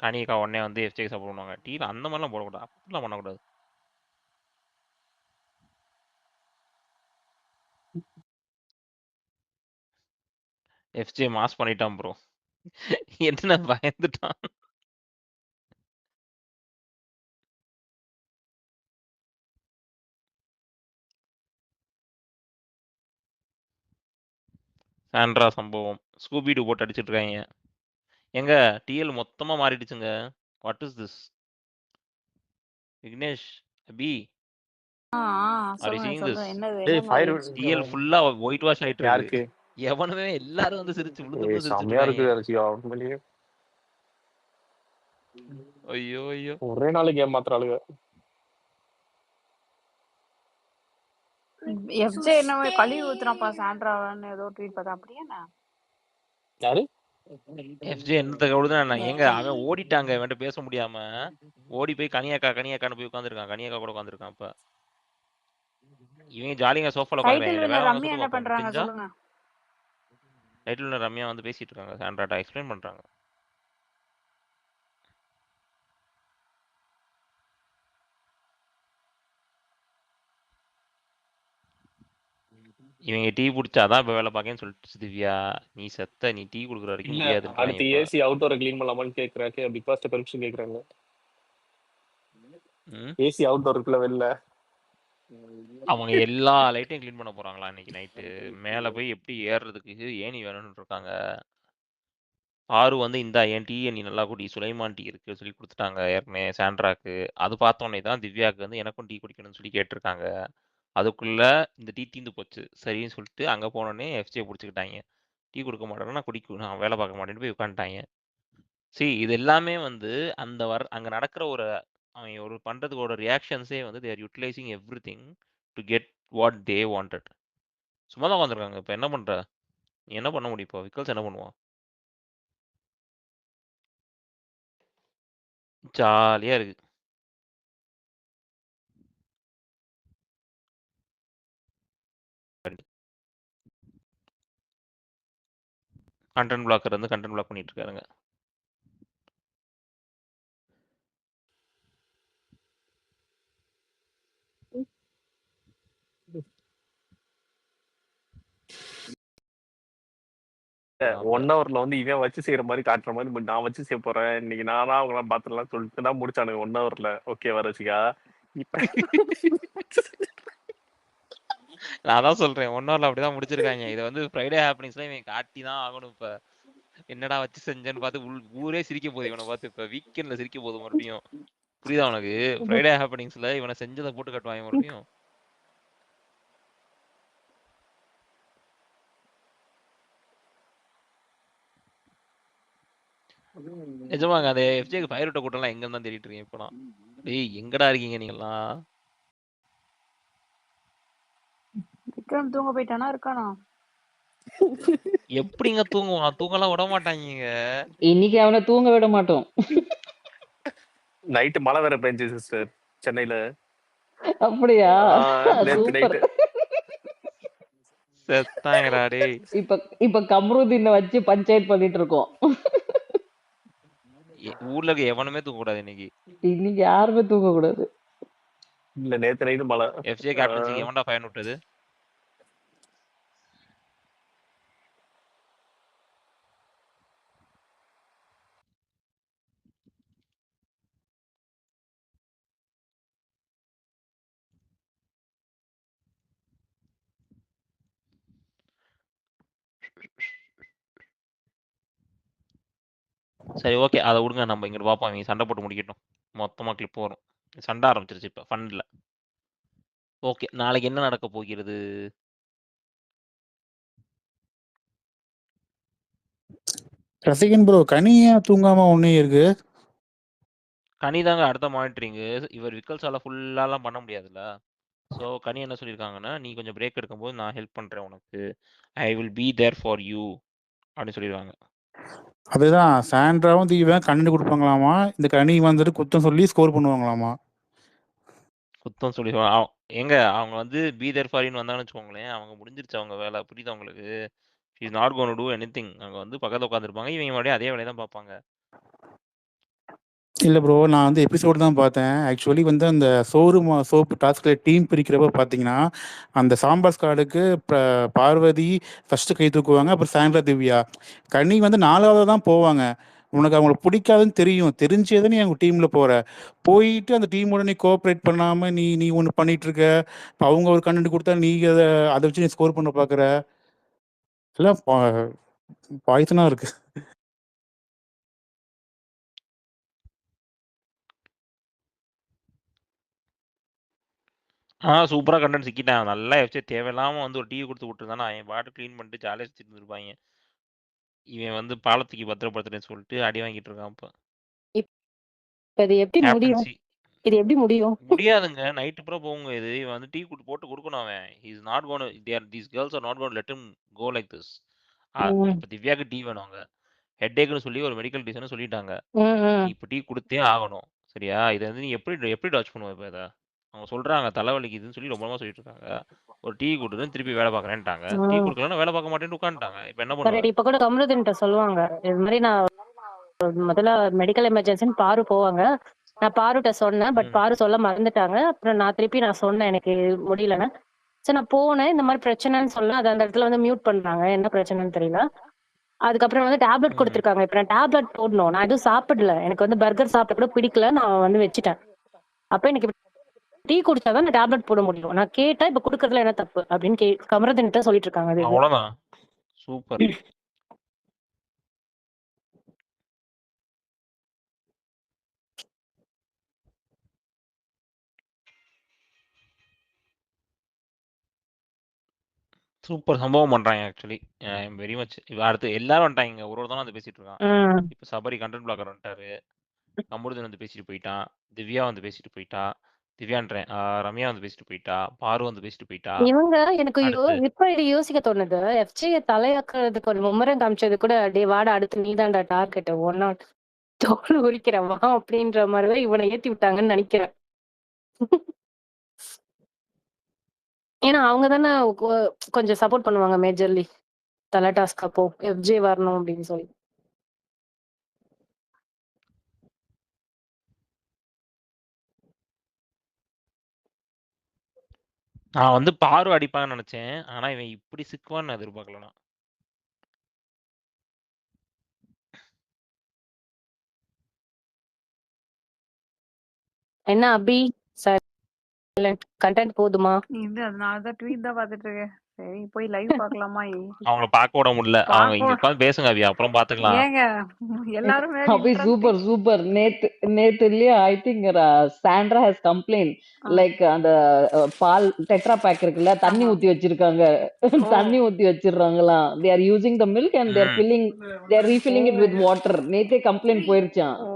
கனிக்கா உடனே வந்து எஃப்ஜே சப்போர்ட் பண்ணுவாங்க. டீல அந்த மாதிரிலாம் போடக்கூடாது, அப்படிலாம் பண்ணக்கூடாது. எஃப்ஜே மாஸ் பண்ணிட்டான் ப்ரோ. என்ன பயந்துட்டான். சாண்ட்ரா சம்பவம் ஸ்கூபி டூ போட்டு அடிச்சிட்டு இருக்காங்க. எங்க டிஎல் மொத்தமா மாறிடுச்சுங்க. What is this? Vignesh, Abhi, are you seeing this? TL ஃபுல்லா ஒயிட் வாஷ் ஆயிட்டு இருக்கு. எவனுமே எல்லாரும் வந்து சிரிச்சு விழுந்து சிரிச்சு. ஐயோ ஐயோ, ஒரே நாளைக்கு ஏமாத்துறாளுங்க. எஃப்ஜே என்ன கழுவி ஊத்துறாப்பா சாண்ட்ராவான்னு ஏதோ ட்வீட் பார்த்தா, அப்படியே யாரு எஃப்ஜே என்னத்த கவுடுதான். எங்க அவன் ஓடிட்டாங்க, அவன்கிட்ட பேச முடியாம ஓடி போய் கனியாக்கான்னு போய் உட்காந்துருக்கான். கனியாக்கா கூட உட்காந்துருக்கான். இப்ப இவங்க ஜாலியா சோஃபால உட்காந்துருக்காங்க. வேலை ரம்யா என்ன பண்றாங்க சொல்லுங்க. டைட்டில் ரம்யா வந்து பேசிட்டு இருக்காங்க, சாண்ட்ராட்ட எக்ஸ்பிளைன் பண்றாங்க. இவங்க டீ குடிச்சாதான் இப்ப வேலை பார்க்கன்னு சொல்லிட்டு திவ்யா, நீ செத்த, நீ டீ குடுக்குற வரைக்கும் முடியாது. அடுத்து ஏசி அவுட்டோரை க்ளீன் பண்ணலாமான்னு கேக்குறாங்க. பிக் பாஸ்ட் பெர்மிஷன் கேக்குறாங்க. ஏசி அவுட்டோர் இருக்குல வெளில, அவங்க எல்லா லைட்டையும் க்ளீன் பண்ண போறாங்களா இன்னைக்கு நைட்டு? மேல போய் எப்படி ஏறுறதுக்கு ஏணி வேணும்னு இருக்காங்க. பாரு வந்து இந்தா என் டீயை நீ நல்லா குடி, சுலைமான் டீ இருக்கு சொல்லி கொடுத்துட்டாங்க ஏற்கனவே சாண்ட்ராக்கு. அது பார்த்தோன்னே தான் திவ்யாவுக்கு வந்து எனக்கும் டீ குடிக்கணும்னு சொல்லி கேட்டிருக்காங்க. அதுக்குள்ள இந்த டீ தீந்து போச்சு. சரின்னு சொல்லிட்டு அங்கே போனோடனே எஃப்ஜே பிடிச்சிக்கிட்டாங்க. டீ கொடுக்க மாட்டேன்னா நான் வேலை பார்க்க மாட்டேன்னு போய் உட்காந்துட்டாங்க. இது எல்லாமே வந்து அங்கே நடக்கிற அவன் ஒரு பண்ணுறதுக்கு ஒரு ரியாக்ஷன்ஸே வந்து they're utilising everything to get what they wanted. சும்மா தான் உட்காந்துருக்காங்க. இப்போ என்ன பண்ணுற? நீ என்ன பண்ண முடியும்? இப்போ விக்கல்ஸ் என்ன பண்ணுவான்? ஜாலியாக இருக்கு. கண்டென்ட் பிளாக்கர் வந்து கண்டென்ட் பிளாக் பண்ணிட்டு இருக்காருங்க. ஒன் ஹவர்ல வந்து இவன் வச்சு செய்யற மாதிரி காட்டுற மாதிரி நான் வச்சு செய்ய போறேன் இன்னைக்கு நானா அவங்க பாத்துலாம் சொல்லிட்டு தான் முடிச்சானுங்க 1 ஹவர்ல. ஓகே வரச்சிக்கா. இப்ப நான் தான் சொல்றேன் 1 ஹவர்ல அப்படிதான் முடிச்சிருக்காங்க. இதை வந்து ஃப்ரைடே ஹாப்பனிங்ஸ்ல இவன் காட்டி தான் ஆகணும். இப்ப என்னடா வச்சு செஞ்சேன்னு பார்த்து ஊரே சிரிக்க போகுது இவனை பார்த்து. இப்ப வீக்கெண்ட்ல சிரிக்க போகுது மறுபடியும். புரியுதா உனக்கு? ஃப்ரைடே ஹாப்பனிங்ஸ்ல இவனை செஞ்சதை போட்டு கட்டுவாங்க மறுபடியும். நிஜமாங்க அந்த எஃப்ஜேக்கு ஃபயர் விட்ட கூட்டம்லாம் எங்க தான் தேடிட்டு இருக்கேன் இப்போ நான். டேய் எங்கடா இருக்கீங்க நீங்கெல்லாம்? விக்ரம் தூங்க போயிட்டானா இருக்கானா? எப்படிங்க தூங்குவான்? தூங்கலாம் விட மாட்டாங்க. இன்னைக்கு அவனை தூங்க விட மாட்டோம். நைட்டு மழை வேற பெஞ்சு சிஸ்டர் சென்னையில. அப்படியா? நேத்து நைட்டு செத்தாங்கடா டேய். இப்ப கம்ருதீனை வச்சு பஞ்சாயத்து பண்ணிட்டு இருக்கோம். ஊர்ல இருக்க எவனுமே தூங்க கூடாது இன்னைக்கு. இன்னைக்கு யாருமே தூங்க கூடாது. இல்ல நேத்து நைட்டு மழை. எஃப்ஜே கேப்டன்சிக்கு எவன்டா ஃபயர் விட்டது? சரி ஓகே அதை விடுங்க. நம்ம இங்கிட்டு பார்ப்போம். இவங்க சண்டை போட்டு முடிக்கட்டும். மொத்தமா கிளிப் வரும். சண்டை ஆரம்பிச்சிருச்சு இப்ப ஃபன்ல. ஓகே நாளைக்கு என்ன நடக்க போகிறது? ரசிகன் ப்ரோ கனியா தூங்காம ஒன்னே இருக்கு. கனி தாங்க அடுத்த மானிட்டரிங்கு. இவர் விக்கல்ஸால ஃபுல்லாலாம் பண்ண முடியாதுல்ல. ஸோ கனி என்ன சொல்லியிருக்காங்கன்னா, நீ கொஞ்சம் பிரேக் எடுக்கும்போது நான் ஹெல்ப் பண்றேன் உனக்கு. I will be there for you அப்படின்னு சொல்லிடுவாங்க. அதுதான் சாண்ட்ராவும் தீவன் கண்ணு கொடுப்பாங்களாமா. இந்த கனி வந்துட்டு குத்தம் சொல்லி ஸ்கோர் பண்ணுவாங்களாமா. குத்தம் சொல்லி எங்க அவங்க வந்து பி தேர் ஃபார் யூன்னு வந்தாங்கன்னு வச்சுக்கோங்களேன், அவங்க முடிஞ்சிருச்சு அவங்க வேலை. புரியுதா உங்களுக்கு? Is not gonna do anything. அங்க வந்து பக்கத்துல உட்காந்துருப்பாங்க. இவங்க மறுபடியும் அதே வேலையை தான் பார்ப்பாங்க. இல்லை ப்ரோ நான் வந்து எபிசோடு தான் பார்த்தேன். ஆக்சுவலி வந்து அந்த சோப்பு டாஸ்கில் டீம் பிரிக்கிறப்ப பார்த்தீங்கன்னா அந்த சாம்பார் ஸ்காடுக்கு பார்வதி ஃபஸ்ட்டு கை தூக்குவாங்க. அப்புறம் சாண்ட்ரா திவ்யா. கனி வந்து 4வது தான் போவாங்க. உனக்கு அவங்களை பிடிக்காதுன்னு தெரியும். தெரிஞ்சே நீ அவங்க டீமில் போயிட்டு அந்த டீமோட நீ கோஆப்ரேட் பண்ணாமல் நீ ஒன்று பண்ணிட்டு இருக்க. இப்போ அவங்க ஒரு கண்டென்ட் கொடுத்தா நீ அதை வச்சு நீ ஸ்கோர் பண்ண பார்க்குற. எல்லாம் பாய்சனாக இருக்கு. சூப்பரா கண்டென்ட் சிக்கிட்டான். நல்லா எஃப்ஜே தேவையில்லாம வந்து ஒரு டிவி கொடுத்து விட்டுருந்தானா என் பாட்டு க்ளீன் பண்ணிட்டு ஜாலியாக வச்சுட்டு இருப்பாங்க. இவன் வந்து பாலத்துக்கு பத்திரப்படுத்துறேன்னு சொல்லிட்டு அடி வாங்கிட்டு இருக்கான். இப்ப இது எப்படி முடியும்? கேப்டன்சி இது எப்படி முடியும்? முடியாதுங்க. நைட்டு பூரா போங்க. இது இவன் வந்து டீ போட்டு கொடுக்கணும். அவன் is not gone these girls are not gone let him go like this. இப்போ திவ்யாக்கு டீ வேணும். அவங்க ஹெட்டேக்னு சொல்லி ஒரு மெடிக்கல் ரீசன் சொல்லிட்டாங்க. நீ இப்போ டீ கொடுத்தே ஆகணும். சரியா? இதை வந்து நீ எப்படி டாச் பண்ணுவ? இப்போ இதை அவங்க சொல்றாங்க தலைவலிக்குதுன்னு சொல்லி ரொம்ப நாள் சொல்லிட்டு இருக்காங்க. ஒரு டீ கொடுத்துட்டு திருப்பி வேலை பார்க்குறேன்ட்டாங்க. டீ கொடுக்கலன்னா வேலை பார்க்க மாட்டேன்னு உட்காந்துட்டாங்க. இப்போ என்ன பண்ணுவாங்க? இப்ப கூட கமருதீன்ட்ட சொல்லுவாங்க இது மாதிரி. நான் முதல்ல மெடிக்கல் எமர்ஜென்சின்னு பாரு போவாங்க. நான் பாருட்ட சொன்னேன். பட் பாரு சொல்ல மறந்துட்டாங்க. அப்புறம் நான் சொன்னேன் எனக்கு முடியலன்னு. சரி நான் போனேன். இந்த மாதிரி பிரச்சனைன்னு சொல்ல அது அந்த இடத்துல வந்து மியூட் பண்றாங்க. என்ன பிரச்சனைன்னு தெரியல. அதுக்கப்புறம் வந்து டேப்லெட் கொடுத்துருக்காங்க. இப்ப நான் டேப்லெட் போடணும். நான் எதுவும் சாப்பிடல. எனக்கு வந்து பர்கர் சாப்பிட கூட பிடிக்கல. நான் வந்து வச்சுட்டேன். அப்ப எனக்கு டீ குடிச்சாதான் நான் டேப்லெட் போட முடியும். நான் கேட்டா இப்ப குடுக்கறதுல என்ன தப்பு அப்படின்னு கமருதீன்ட்ட சொல்லிட்டு இருக்காங்க. அவ்வளவுதான். சூப்பர். சூப்பர் சம்பவம் பண்றாங்க ஆக்சுவலி. Very much. அடுத்து எல்லாரும் வந்துட்டாங்க. ஒருத்தனும் வந்து பேசிட்டு இருக்கான். ம். இப்ப சபரி கண்டென்ட் பிளாக்கர் வந்துட்டாரு. கமருதன் வந்து பேசிட்டு போயிட்டான். திவ்யா வந்து பேசிட்டு போயிட்டா. திவ்யான்றேன். ரம்யா வந்து பேசிட்டு போயிட்டா. பாரு வந்து பேசிட்டு போயிட்டா. இவங்க எனக்கு அடுத்து இப்ப இது யோசிக்க தோணுது. எஃப்ஜே தலையாக்குறதுக்கு ஒரு மும்முரம் காமிச்சது கூட, டேய் வாடா அடுத்து நீதான்டா டார்கெட். ஒன்னா தோல் உரிக்கிறேன் வா அப்படின்ற மாதிரிதான் இவனை ஏத்தி விட்டாங்கன்னு நினைக்கிறேன். ஏன்னா அவங்க தானே கொஞ்சம் சப்போர்ட் பண்ணுவாங்க மேஜர்லி. தலை டாஸ்க் அப்போ எஃப்ஜே வரணும் அப்படின்னு சொல்லி. நான் வந்து பாரு அடிப்பான்னு நினைச்சேன். ஆனா இவன் இப்படி சிக்குவான்னு நான் எதிர்பார்க்கல நான். என்ன அபி சைலண்ட் கண்டென்ட் போதுமா? இது அதனாலதான் ட்வீட் தான் பாத்துட்டு இருக்கேன். சரி போய் லைவ் பாக்கலாமா? அவங்கள பார்க்க விட முடியல. அவங்க இங்க பாக்க உட்காந்து பேசுங்க அவி, அப்புறம் பாத்துக்கலாம். ஏங்க எல்லாரும் மேல Abhi, super, interesting. super. Nate இல்லையா, I think Sandra has complained. Like அந்த பால் டெட்ரா பேக் இருக்குல்ல, தண்ணி ஆமா. ஊத்தி வச்சிருக்காங்க. ஓ தண்ணி ஊத்தி வச்சிடுறாங்களாம். They are using the milk and they are refilling it with water. நேத்தே கம்ப்ளைண்ட் போயிருச்சான். ஓ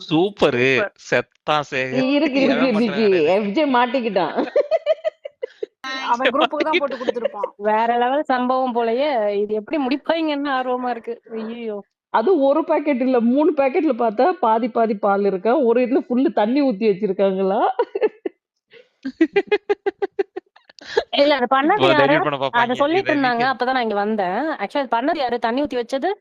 சூப்பரு சூப்பர். செத்தா சேகர். இருக்கு எவன் இன்னைக்கு பண்றானே இது? FJ மாட்டிக்கிட்டான். அவன் குரூப்புக்கு தான் போட்டு கொடுத்துருப்பான். வேற லெவல் சம்பவம் போலயே. இது எப்படி முடிப்பாங்கன்னு ஆர்வமா இருக்கு. ஐயோ அது ஒரு பாக்கெட் இல்ல, 3 பாக்கெட்ல பார்த்தா பாதி பாதி பால் இருக்கா, ஒரு இதுல ஃபுல்லு தண்ணி ஊத்தி வச்சிருக்காங்களா. இல்ல அது பண்ணது இப்போ யாரு? டெலிட் பண்ண அத பாப்பாங்க. சொல்லிட்டு இதை இருந்தாங்க. வீக்கெண்ட் அப்பதான் நான் இங்க வந்தேன். ஆக்சுவலி அது பண்ணது யாரு? தண்ணி ஊத்தி வச்சது?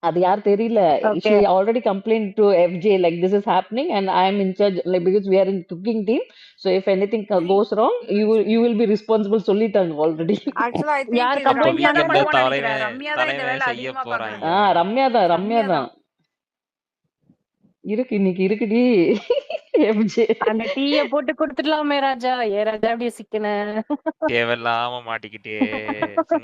அது யார் தெரியல. Okay She already complained to FJ like this is happening and I am in charge, like because we are in cooking team, so if anything goes wrong you will be responsible சொல்லிட்டாங்க already. ஆக்சுவலா I think யார் இது complaint Ramya தான் வீக்கெண்ட பண்ணது? பண்ணுவான்னு நினைக்கிறேன். தலைவன் ரம்யா தான் இந்த வேலை தலைவன் செய்ய அதிகமா போறாங்க. பாக்குறது. ரம்யா தான் ரம்யா தான். இருக்கு இன்னைக்கு இருக்குடி. FJ அந்த டீய போட்டு கொடுத்துடலாமே ராஜா. ராஜா அப்படியே சிக்கன. தேவையில்லாம மாட்டிக்கிட்டே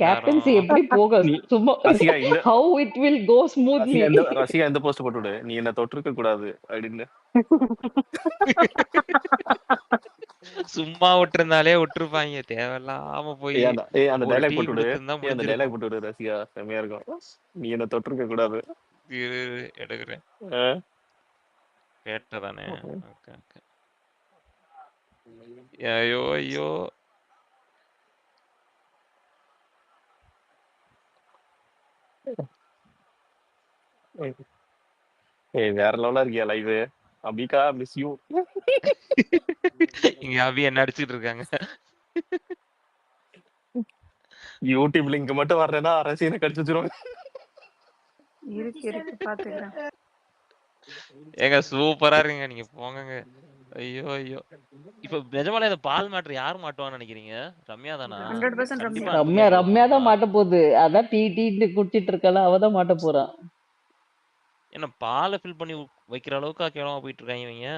கேப்டன்சி சிங்காரம். எப்படி போக நீ சும்மா ரசிகா இந்த how it will go smoothly. Rasika இந்த போஸ்ட் போட்டு விடு, நீ என்ன தொட்டிருக்க கூடாது அப்படின்னு. சும்மா விட்டுருந்தாலே விட்டுருப்பாங்க. தேவையில்லாம போய் அந்த ஒரு டைலாக் டீ போட்டு விடு, கொடுத்துருந்தா அந்த முடிஞ்சிருக்கும். டைலாக் போட்டு விடு ரசிகா, செம்மையா இருக்கும். நீ என்ன தொட்டிருக்க கூடாது. இரு, எடுக்கிறேன். கேட்டதானே. Okay okay. ஐயோ ஐயோ. வேற லெவலா இருக்கியா லைவ். அபிகா miss you. இங்க அபி என்ன அடிச்சிட்டு இருக்காங்க. யூடியூப் லிங்க் மட்டும் வர்றேன்னா ரசிகனை கடிச்சு வச்சிருவாங்க. இருக்கு பாத்துக்கிறேன். ஏங்க சூப்பரா இருக்குங்க. நீங்க போங்கங்க. ஐயோ ஐயோ. இப்ப நிஜமாலே இந்த பால் மேட்டர் யார் மாட்டுவான்னு நினைக்கிறீங்க? ரம்யா தானா? 100% கண்டிப்பா ரம்யா. ரம்யா தான் மாட்ட போகுது. அதான் டீ குடிச்சிட்டு இருக்கல, அவதான் மாட்ட போறான். என்ன பாலை ஃபில் பண்ணி வைக்கிற அளவுக்கு கேவலமா போயிட்டு இருக்காங்க இவங்க.